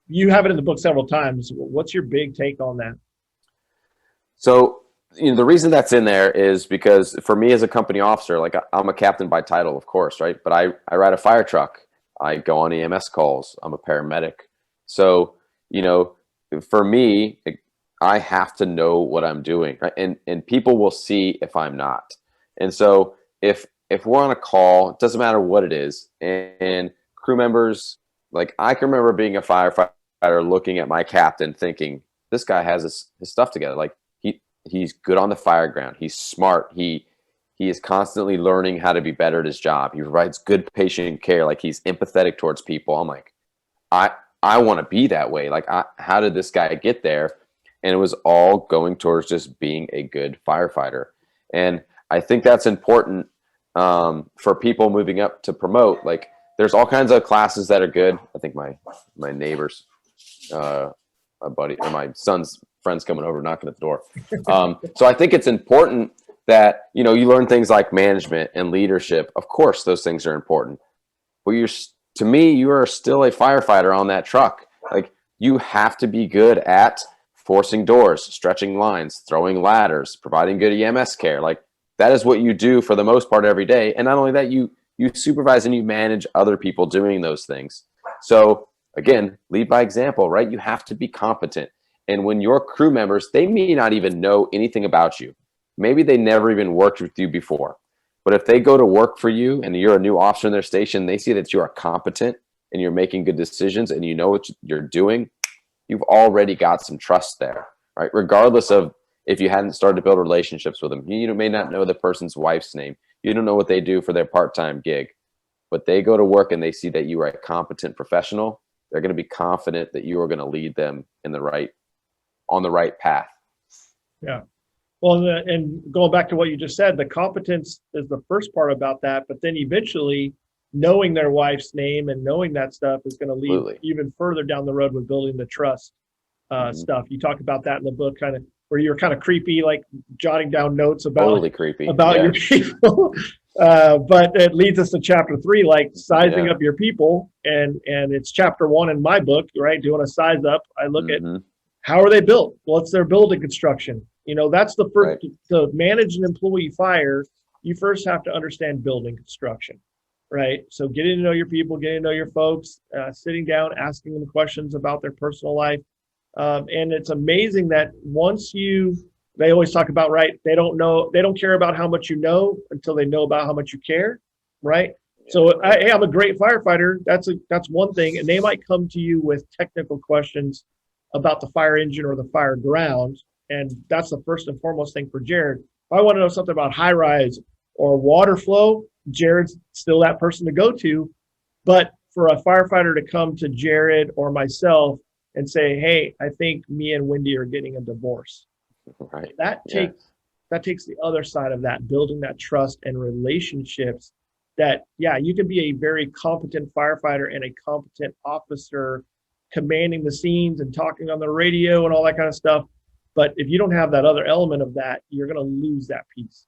Speaker 1: you have it in the book several times. What's your big take on that?
Speaker 2: So, the reason that's in there is because for me as a company officer, like I'm a captain by title, of course, right? But I ride a fire truck I go on EMS calls. I'm a paramedic. So, for me, I have to know what I'm doing, right? And people will see if I'm not. And so if we're on a call, it doesn't matter what it is, and crew members, like I can remember being a firefighter looking at my captain thinking, this guy has his stuff together. Like he's good on the fire ground. He's smart. He is constantly learning how to be better at his job. He provides good patient care. Like he's empathetic towards people. I'm like, I want to be that way. Like, how did this guy get there? And it was all going towards just being a good firefighter. And I think that's important for people moving up to promote. Like, there's all kinds of classes that are good. I think my neighbor's a buddy or my son's friend's coming over knocking at the door. So I think it's important that you learn things like management and leadership. Of course, those things are important. But to me, you are still a firefighter on that truck. Like, you have to be good at forcing doors, stretching lines, throwing ladders, providing good EMS care. Like, that is what you do for the most part every day. And not only that, you supervise and you manage other people doing those things. So again, lead by example, right? You have to be competent. And when your crew members, they may not even know anything about you. Maybe they never even worked with you before. But if they go to work for you and you're a new officer in their station, they see that you are competent and you're making good decisions and you know what you're doing, you've already got some trust there, right? Regardless of if you hadn't started to build relationships with them. You may not know the person's wife's name. You don't know what they do for their part-time gig. But they go to work and they see that you are a competent professional. They're going to be confident that you are going to lead them on the right path.
Speaker 1: Yeah. Well, and going back to what you just said, the competence is the first part about that, but then eventually knowing their wife's name and knowing that stuff is going to lead
Speaker 2: Absolutely.
Speaker 1: even further down the road with building the trust stuff. You talk about that in the book, kind of where you're kind of creepy, like jotting down notes about
Speaker 2: Totally creepy.
Speaker 1: about your people. But it leads us to chapter 3, like sizing up your people, and it's chapter 1 in my book, right? Doing a size up. I look at how are they built? What's their building construction? That's the first, to manage an employee fire, you first have to understand building construction, right? So getting to know your people, getting to know your folks, sitting down, asking them questions about their personal life. And it's amazing that they always talk about, right, they don't care about how much you know until they know about how much you care, right? So hey, I'm a great firefighter. That's one thing. And they might come to you with technical questions about the fire engine or the fire ground. And that's the first and foremost thing for Jarrod. If I want to know something about high rise or water flow, Jarrod's still that person to go to. But for a firefighter to come to Jarrod or myself and say, hey, I think me and Wendy are getting a divorce.
Speaker 2: Right.
Speaker 1: That takes the other side of that, building that trust and relationships that, you can be a very competent firefighter and a competent officer commanding the scenes and talking on the radio and all that kind of stuff. But if you don't have that other element of that, you're going to lose that piece.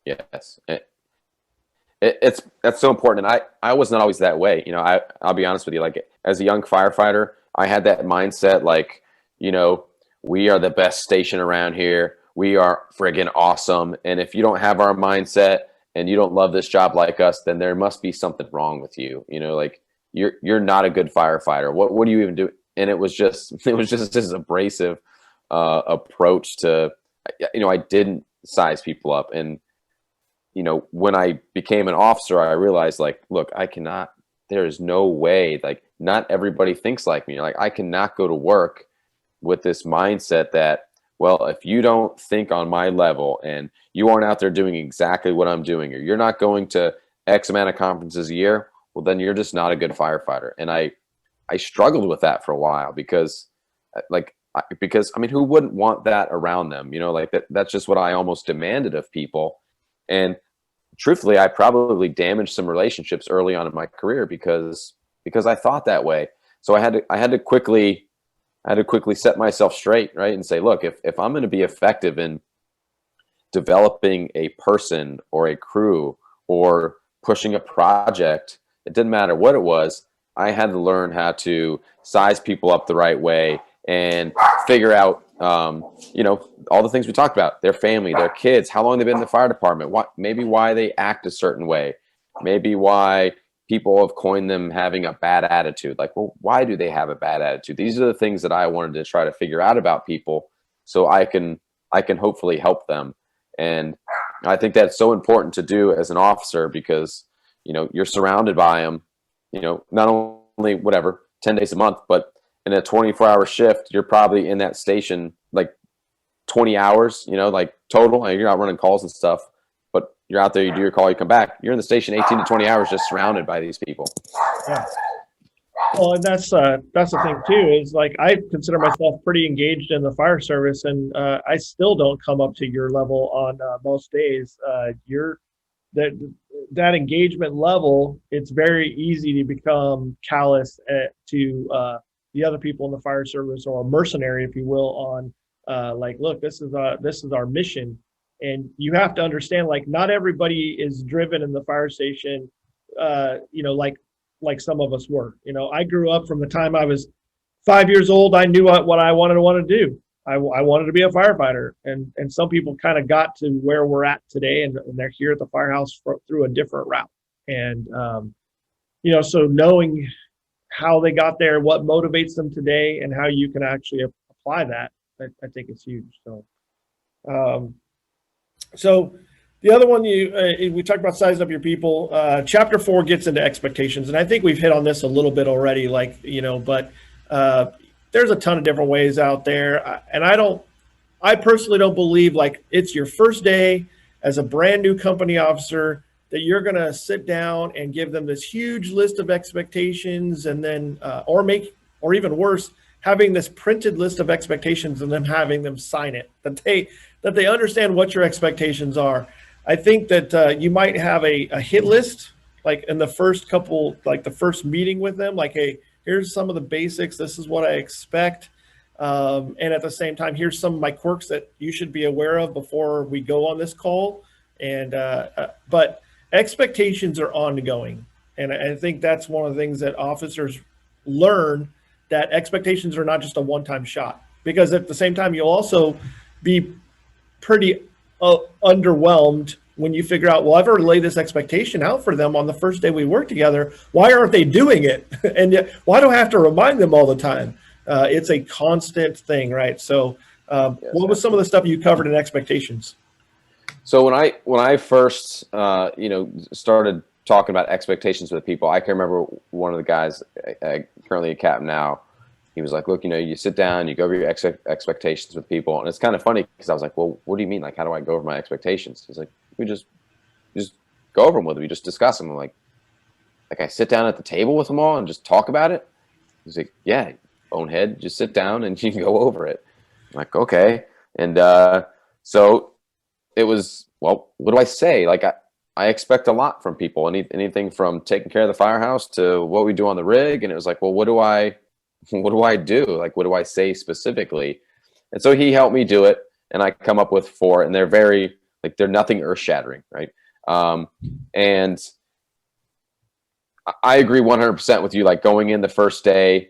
Speaker 2: Yes. That's so important. And I was not always that way. I'll be honest with you. Like, as a young firefighter, I had that mindset, like, we are the best station around here. We are friggin' awesome. And if you don't have our mindset and you don't love this job like us, then there must be something wrong with you. Like, you're not a good firefighter. What do you even do? And it was just this abrasive approach to, I didn't size people up. And, when I became an officer, I realized, like, look, there is no way, like, not everybody thinks like me. Like, I cannot go to work with this mindset that, well, if you don't think on my level and you aren't out there doing exactly what I'm doing, or you're not going to X amount of conferences a year, well, then you're just not a good firefighter. And I struggled with that for a while because who wouldn't want that around them? Like that's just what I almost demanded of people. And truthfully, I probably damaged some relationships early on in my career because I thought that way. So I had to quickly set myself straight, right? And say, look, if I'm going to be effective in developing a person or a crew or pushing a project, it didn't matter what it was. I had to learn how to size people up the right way and figure out, all the things we talked about, their family, their kids, how long they've been in the fire department, maybe why they act a certain way, maybe why, people have coined them having a bad attitude. Like, well, why do they have a bad attitude? These are the things that I wanted to try to figure out about people, so I can hopefully help them. And I think that's so important to do as an officer, because you're surrounded by them, not only 10 days a month, but in a 24-hour shift, you're probably in that station like 20 hours, like total. And you're out running calls and stuff, but you're out there, you do your call, you come back, you're in the station 18 to 20 hours just surrounded by these people.
Speaker 1: Yeah. Well, and that's the thing too, is like, I consider myself pretty engaged in the fire service, and I still don't come up to your level on most days. That engagement level, it's very easy to become callous to the other people in the fire service, or a mercenary, if you will, on like, look, this is our mission. And you have to understand, like, not everybody is driven in the fire station, like some of us were. I grew up from the time I was 5 years old. I knew what I wanted to do. I wanted to be a firefighter, and some people kind of got to where we're at today, and they're here at the firehouse through a different route. And so knowing how they got there, what motivates them today, and how you can actually apply that, I think is huge. So the other one, we talked about sizing up your people. Chapter 4 gets into expectations, and I think we've hit on this a little bit already. But there's a ton of different ways out there, and I personally don't believe, like, it's your first day as a brand new company officer that you're going to sit down and give them this huge list of expectations, and then or even worse, having this printed list of expectations and then having them sign it, that they understand what your expectations are. I think that you might have a hit list, like in the first couple, like the first meeting with them, like, hey, here's some of the basics, this is what I expect. And at the same time, here's some of my quirks that you should be aware of before we go on this call. And but expectations are ongoing. And I think that's one of the things that officers learn, that expectations are not just a one-time shot, because at the same time, you'll also be pretty underwhelmed when you figure out, well, I've already laid this expectation out for them on the first day we work together. Why aren't they doing it? And yet, why do I have to remind them all the time? It's a constant thing, right? So what was some of the stuff you covered in expectations?
Speaker 2: So when I first started talking about expectations with people, I can remember one of the guys, currently a captain now, he was like, look, you sit down, you go over your expectations with people. And it's kind of funny, because I was like, well, what do you mean? Like, how do I go over my expectations? He's like, we just go over them with them. We just discuss them. I'm like I sit down at the table with them all and just talk about it. He's like, yeah, bonehead, just sit down and you can go over it. I'm like, okay. And so it was, well, what do I say? Like, I expect a lot from people, anything from taking care of the firehouse to what we do on the rig. And it was like, well, what do I do? Like, what do I say specifically? And so he helped me do it, and I come up with 4, and they're very, like, they're nothing earth shattering. Right. And I agree 100% with you. Like, going in the first day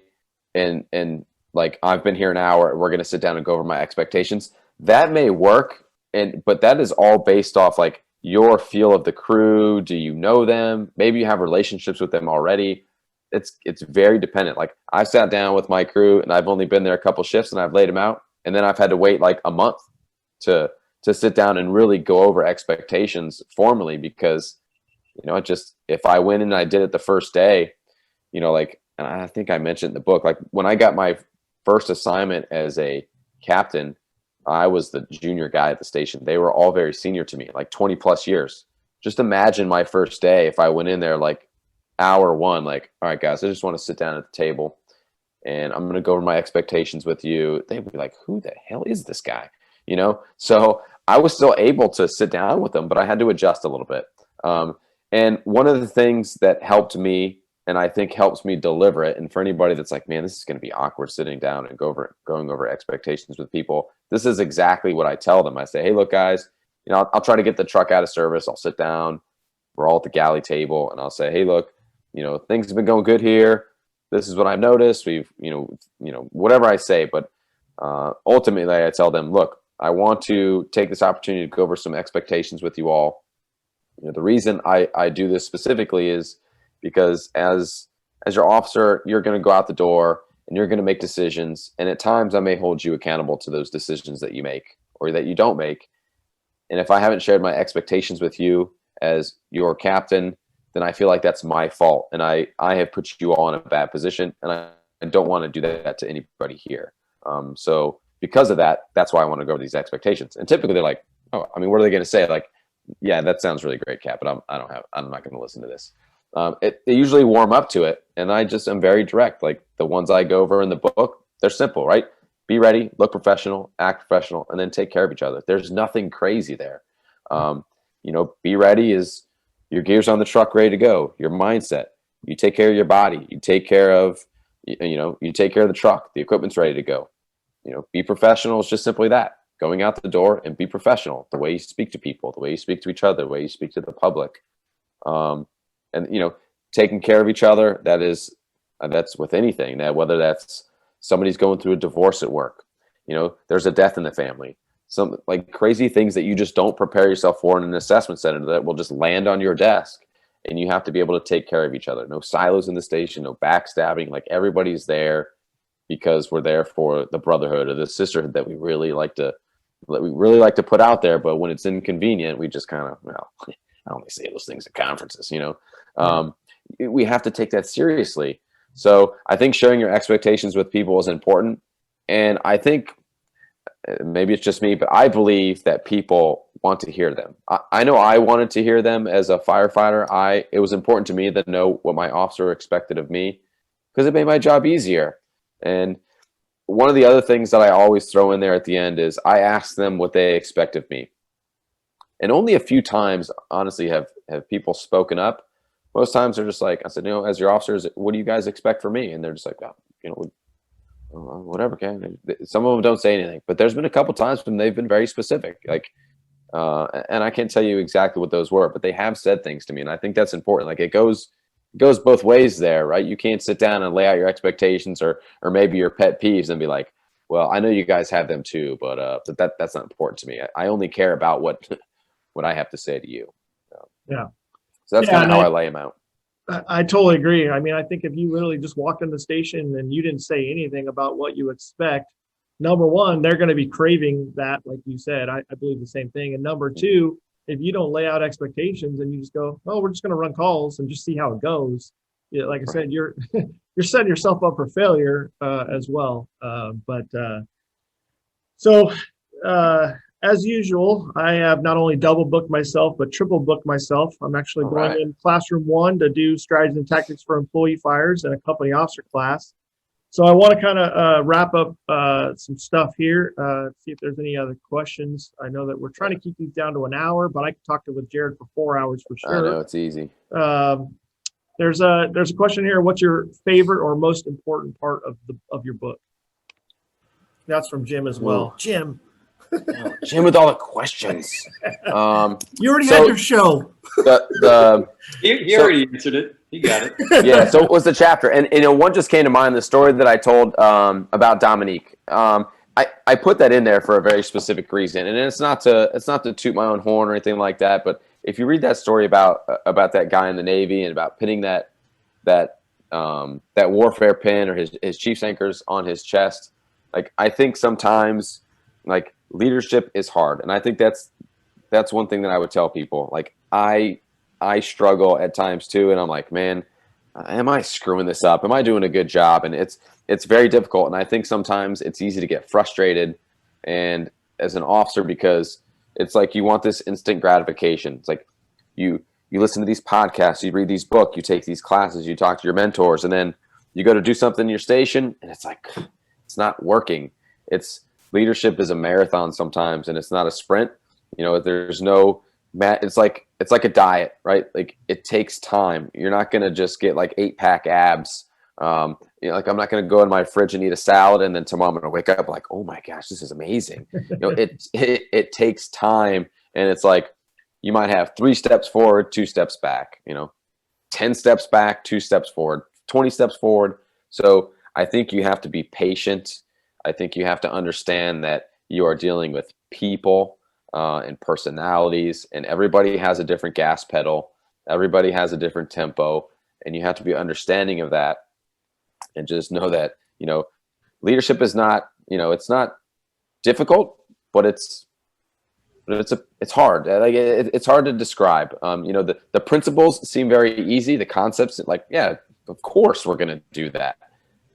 Speaker 2: and like, I've been here an hour, we're going to sit down and go over my expectations. That may work. But that is all based off, like, your feel of the crew. Do you know them? Maybe you have relationships with them already. It's very dependent. Like, I've sat down with my crew, and I've only been there a couple shifts, and I've laid them out, and then I've had to wait like a month to sit down and really go over expectations formally, because if I went in and I did it the first day, like, and I think I mentioned in the book, like, when I got my first assignment as a captain, I was the junior guy at the station. They were all very senior to me, like 20 plus years. Just imagine my first day if I went in there like hour 1, like, all right, guys, I just want to sit down at the table and I'm going to go over my expectations with you. They'd be like, who the hell is this guy? So I was still able to sit down with them, but I had to adjust a little bit. And one of the things that helped me, and I think helps me deliver it, and for anybody that's like, man, this is going to be awkward sitting down and going over expectations with people, this is exactly what I tell them. I say, hey, look, guys, I'll try to get the truck out of service. I'll sit down. We're all at the galley table, and I'll say, hey, look, things have been going good here. This is what I've noticed. We've, whatever I say, but ultimately I tell them, look, I want to take this opportunity to go over some expectations with you all. The reason I do this specifically is because as your officer, you're going to go out the door and you're going to make decisions. And at times I may hold you accountable to those decisions that you make or that you don't make. And if I haven't shared my expectations with you as your captain, then I feel like that's my fault. And I have put you all in a bad position, and I don't want to do that to anybody here. So because of that, that's why I want to go over these expectations. And typically they're like, oh, I mean, what are they going to say? Like, yeah, that sounds really great, Cap, but I'm not going to listen to this. They usually warm up to it, and I just am very direct. Like the ones I go over in the book, they're simple, right? Be ready, look professional, act professional, and then take care of each other. There's nothing crazy there. Be ready is your gears on the truck ready to go, your mindset. You take care of your body. You take care of, you take care of the truck. The equipment's ready to go. Be professional is just simply that. Going out the door and be professional. The way you speak to people, the way you speak to each other, the way you speak to the public. Taking care of each other, that's with anything. That whether that's somebody's going through a divorce at work, there's a death in the family, some like crazy things that you just don't prepare yourself for in an assessment center that will just land on your desk, and you have to be able to take care of each other. No silos in the station, no backstabbing. Like everybody's there because we're there for the brotherhood or the sisterhood that we really like to put out there. But when it's inconvenient, we just kind of, I only say those things at conferences, we have to take that seriously. So I think sharing your expectations with people is important. And I think maybe it's just me, but I believe that people want to hear them. I know I wanted to hear them as a firefighter. It was important to me to know what my officer expected of me because it made my job easier. And one of the other things that I always throw in there at the end is I ask them what they expect of me. And only a few times, honestly, have people spoken up. Most times they're just like, I said, as your officers, what do you guys expect from me? And they're just like, whatever, okay. Some of them don't say anything, but there's been a couple times when they've been very specific. Like, and I can't tell you exactly what those were, but they have said things to me. And I think that's important. Like it goes both ways there, right? You can't sit down and lay out your expectations or maybe your pet peeves and be like, well, I know you guys have them too, but that's not important to me. I only care about what I have to say to you.
Speaker 1: Yeah.
Speaker 2: So that's kind of how I lay them out.
Speaker 1: I totally agree. I mean, I think if you literally just walked in the station and you didn't say anything about what you expect, number one, they're going to be craving that, like you said. I believe the same thing. And number two, if you don't lay out expectations and you just go, oh, we're just going to run calls and just see how it goes. Yeah, like I said, you're setting yourself up for failure as well. As usual, I have not only double booked myself, but triple booked myself. I'm actually going in classroom 1 to do strategies and tactics for employee fires and a company officer class. So I want to kind of wrap up some stuff here, see if there's any other questions. I know that we're trying to keep these down to an hour, but I could talk with Jarrod for 4 hours for sure.
Speaker 2: I know, it's easy.
Speaker 1: There's a question here. What's your favorite or most important part of your book? That's from Jim as well. Jim.
Speaker 2: Jim with all the questions.
Speaker 1: You already had your show.
Speaker 3: He already answered it. He got it.
Speaker 2: Yeah. So it was the chapter, and one just came to mind. The story that I told about Dominique. I put that in there for a very specific reason, and it's not to toot my own horn or anything like that. But if you read that story about that guy in the Navy and about pinning that warfare pin or his chief's anchors on his chest, like I think sometimes like leadership is hard, and I think that's one thing that I would tell people. Like I struggle at times too, and I'm like, man, am I screwing this up? Am I doing a good job? And it's very difficult, and I think sometimes it's easy to get frustrated, and as an officer, because it's like you want this instant gratification. It's like you listen to these podcasts, you read these books, you take these classes, you talk to your mentors, and then you go to do something in your station, and it's like it's not working. Leadership is a marathon sometimes, and it's not a sprint. There's no it's like a diet, right? Like it takes time. You're not going to just get like 8-pack abs. Like I'm not going to go in my fridge and eat a salad and then tomorrow I'm going to wake up like, oh my gosh, this is amazing. It takes time, and it's like you might have 3 steps forward, 2 steps back, 10 steps back, 2 steps forward, 20 steps forward. So I think you have to be patient. I think you have to understand that you are dealing with people and personalities, and everybody has a different gas pedal. Everybody has a different tempo, and you have to be understanding of that, and just know that, leadership is not, it's not difficult, but it's hard. Like it's hard to describe. The principles seem very easy. The concepts, like, yeah, of course we're going to do that,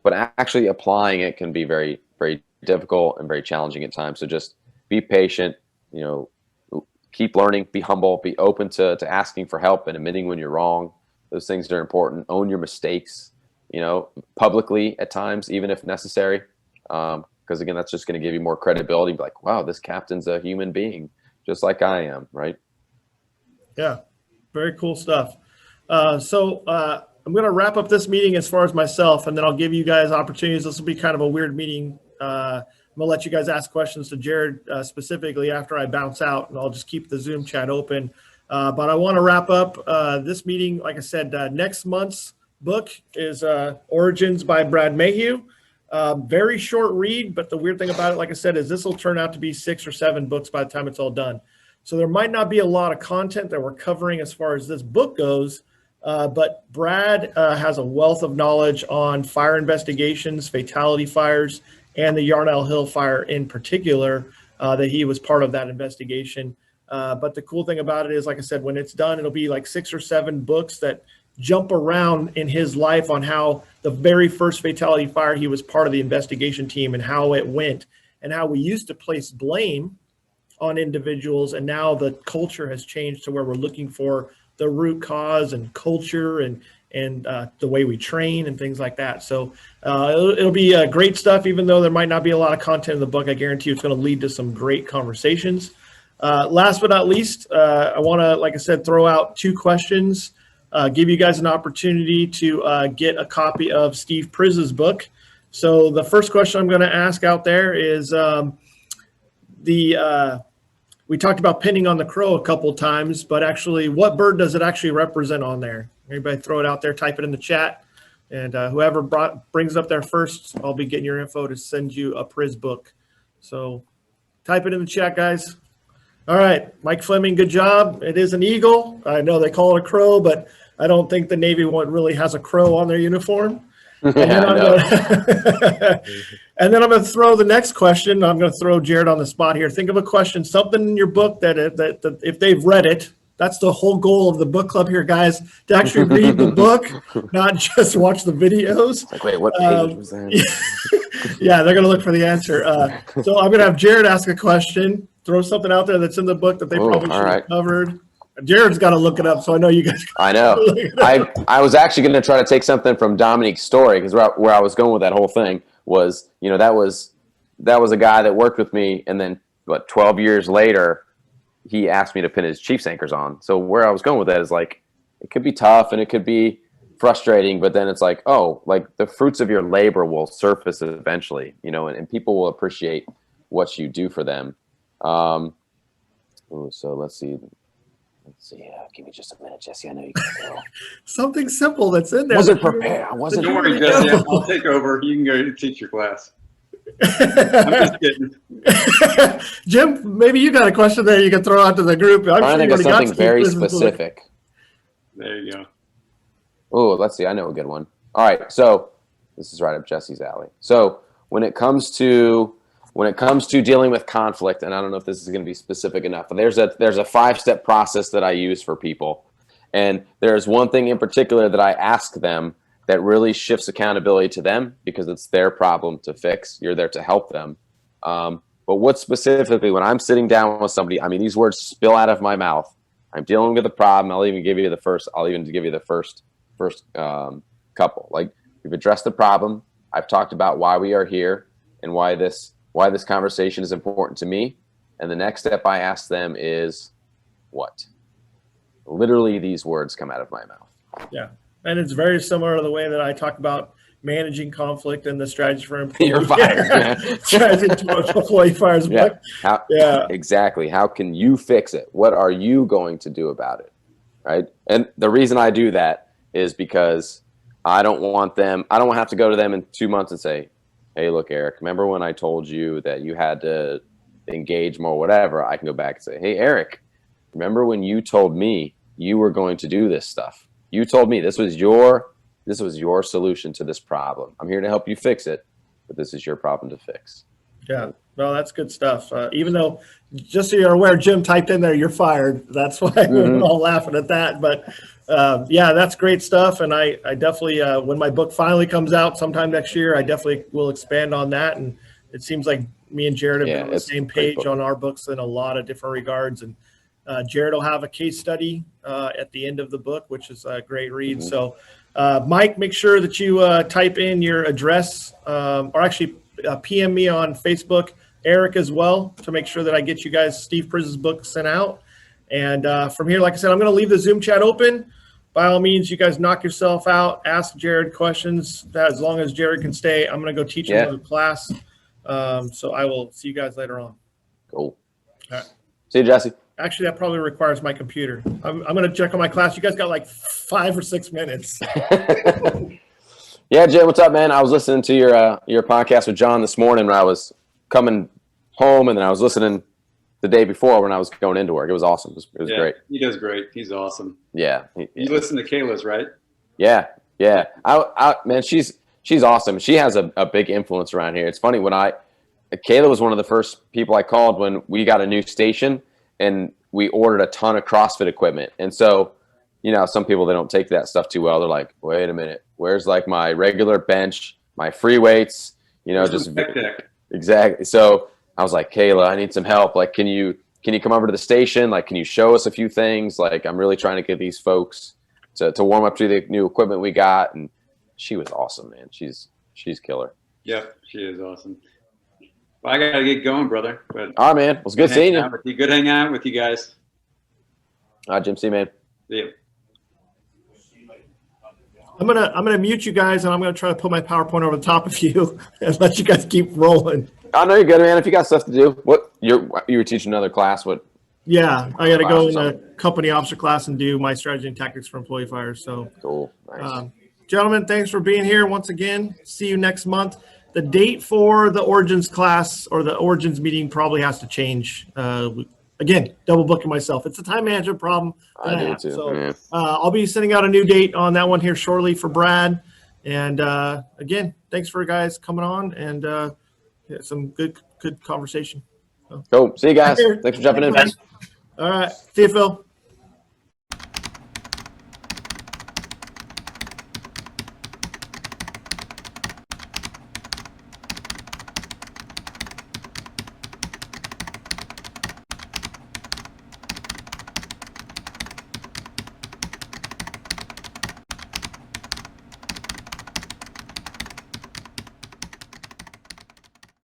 Speaker 2: but actually applying it can be very, very difficult and very challenging at times. So just be patient. Keep learning. Be humble. Be open to asking for help and admitting when you're wrong. Those things are important. Own your mistakes. Publicly at times, even if necessary. Because again, that's just going to give you more credibility. Be like, wow, this captain's a human being, just like I am, right?
Speaker 1: Yeah, very cool stuff. So I'm going to wrap up this meeting as far as myself, and then I'll give you guys opportunities. This will be kind of a weird meeting. I'm going to let you guys ask questions to Jarrod specifically after I bounce out, and I'll just keep the Zoom chat open. But I want to wrap up this meeting. Like I said, next month's book is Origins by Brad Mayhew. Very short read, but the weird thing about it, like I said, is this will turn out to be 6 or 7 books by the time it's all done. So there might not be a lot of content that we're covering as far as this book goes, but Brad has a wealth of knowledge on fire investigations, fatality fires, and the Yarnell Hill fire in particular, that he was part of that investigation. But the cool thing about it is, like I said, when it's done, it'll be like 6 or 7 books that jump around in his life on how the very first fatality fire, he was part of the investigation team and how it went, and how we used to place blame on individuals, and now the culture has changed to where we're looking for the root cause and culture and the way we train and things like that. So it'll be great stuff, even though there might not be a lot of content in the book. I guarantee you it's going to lead to some great conversations. Last but not least, I want to, like I said, throw out 2 questions, give you guys an opportunity to get a copy of Steve Priz's book. So the first question I'm going to ask out there is, we talked about pinning on the crow a couple of times, but actually, what bird does it actually represent on there? Anybody throw it out there, type it in the chat, and whoever brings up there first, I'll be getting your info to send you a Priz book. So type it in the chat, guys. All right, Mike Fleming, good job. It is an eagle. I know they call it a crow, but I don't think the Navy one really has a crow on their uniform. And then I'm going to throw the next question. I'm going to throw Jarrod on the spot here. Think of a question, something in your book that if they've read it, that's the whole goal of the book club here, guys, to actually read the book, not just watch the videos.
Speaker 2: Like, wait, what page was that?
Speaker 1: Yeah, they're going to look for the answer. So I'm going to have Jarrod ask a question, throw something out there that's in the book that they probably should have covered. Jared's got to look it up, so I know you guys.
Speaker 2: I know. I was actually going to try to take something from Dominique's story, because where I was going with that whole thing was, that was a guy that worked with me, and then 12 years later, he asked me to pin his Chiefs anchors on. So where I was going with that is, like, it could be tough and it could be frustrating, but then it's like, oh, like the fruits of your labor will surface eventually, and people will appreciate what you do for them. So let's see. Give me just a minute, Jesse. I know you can go.
Speaker 1: Something simple that's in there.
Speaker 2: Wasn't prepared. I wasn't.
Speaker 3: Don't worry, Jesse. I'll take over. You can go teach your class. I'm just kidding.
Speaker 1: Jim, maybe you got a question there you can throw out to the group. I'm
Speaker 2: trying to think of something very specific.
Speaker 3: There you go.
Speaker 2: Oh, let's see. I know a good one. All right. So this is right up Jesse's alley. So when it comes to dealing with conflict, and I don't know if this is going to be specific enough, but there's a 5-step process that I use for people. And there's one thing in particular that I ask them that really shifts accountability to them, because it's their problem to fix. You're there to help them. But what specifically, when I'm sitting down with somebody, I mean, these words spill out of my mouth. I'm dealing with a problem. I'll even give you the first couple. Like, we've addressed the problem. I've talked about why we are here and why this conversation is important to me. And the next step I ask them is, what? Literally, these words come out of my mouth.
Speaker 1: Yeah. And it's very similar to the way that I talk about managing conflict and the strategy for employee.
Speaker 2: You're fired, man.
Speaker 1: Strategy to employee fires.
Speaker 2: Yeah. Exactly. How can you fix it? What are you going to do about it? Right. And the reason I do that is because I don't want to have to go to them in 2 months and say, hey, look, Eric, remember when I told you that you had to engage more, whatever? I can go back and say, hey, Eric, remember when you told me you were going to do this stuff? You told me this was your solution to this problem. I'm here to help you fix it, but this is your problem to fix.
Speaker 1: Yeah, no, that's good stuff. Even though, just so you're aware, Jim typed in there, "You're fired." That's why we're all laughing at that. But yeah, that's great stuff. And I definitely, when my book finally comes out sometime next year, I definitely will expand on that. And it seems like me and Jarrod have been on the same page on our books in a lot of different regards. And Jarrod will have a case study at the end of the book, which is a great read. So, Mike, make sure that you type in your address, or actually PM me on Facebook, Eric as well, to make sure that I get you guys Steve Priz's book sent out. And from here, like I said, I'm going to leave the Zoom chat open. By all means, you guys knock yourself out, ask Jarrod questions. As long as Jarrod can stay, I'm going to go teach another class. So I will see you guys later on.
Speaker 2: Cool.
Speaker 1: All right.
Speaker 2: See you, Jesse.
Speaker 1: Actually, that probably requires my computer. I'm going to check on my class. You guys got like 5 or 6 minutes.
Speaker 2: Yeah, Jay, what's up, man? I was listening to your podcast with John this morning when I was coming home, and then I was listening the day before when I was going into work. It was awesome. It was great.
Speaker 3: He does great. He's awesome.
Speaker 2: Yeah.
Speaker 3: You listen to Kayla's, right?
Speaker 2: Yeah. Man, she's awesome. She has a big influence around here. It's funny, Kayla was one of the first people I called when we got a new station and we ordered a ton of CrossFit equipment. And so, some people, they don't take that stuff too well. They're like, wait a minute, where's like my regular bench, my free weights, just exactly. So I was like, Kayla, I need some help. Like, can you come over to the station? Like, can you show us a few things? Like, I'm really trying to get these folks to warm up to the new equipment we got. And she was awesome, man. She's killer.
Speaker 3: Yep, she is awesome. Well, I gotta get going, brother. But
Speaker 2: all right, man. It was good seeing you.
Speaker 3: Good hanging out with you guys.
Speaker 2: All right, Jim. See you, man.
Speaker 3: See you.
Speaker 1: I'm gonna mute you guys, and I'm gonna try to put my PowerPoint over the top of you and let you guys keep rolling.
Speaker 2: I know you're good, man. If you got stuff to do, what you were teaching another class? What?
Speaker 1: Yeah, I got to go in a company officer class and do my strategy and tactics for employee fires. So
Speaker 2: cool. Nice.
Speaker 1: Gentlemen, thanks for being here once again. See you next month. The date for the Origins class or the Origins meeting probably has to change. Again, double booking myself. It's a time management problem.
Speaker 2: I do too.
Speaker 1: So I'll be sending out a new date on that one here shortly for Brad. And again, thanks for guys coming on and some good conversation.
Speaker 2: Cool. See you guys. Thanks for jumping in.
Speaker 1: All right. See you, Phil.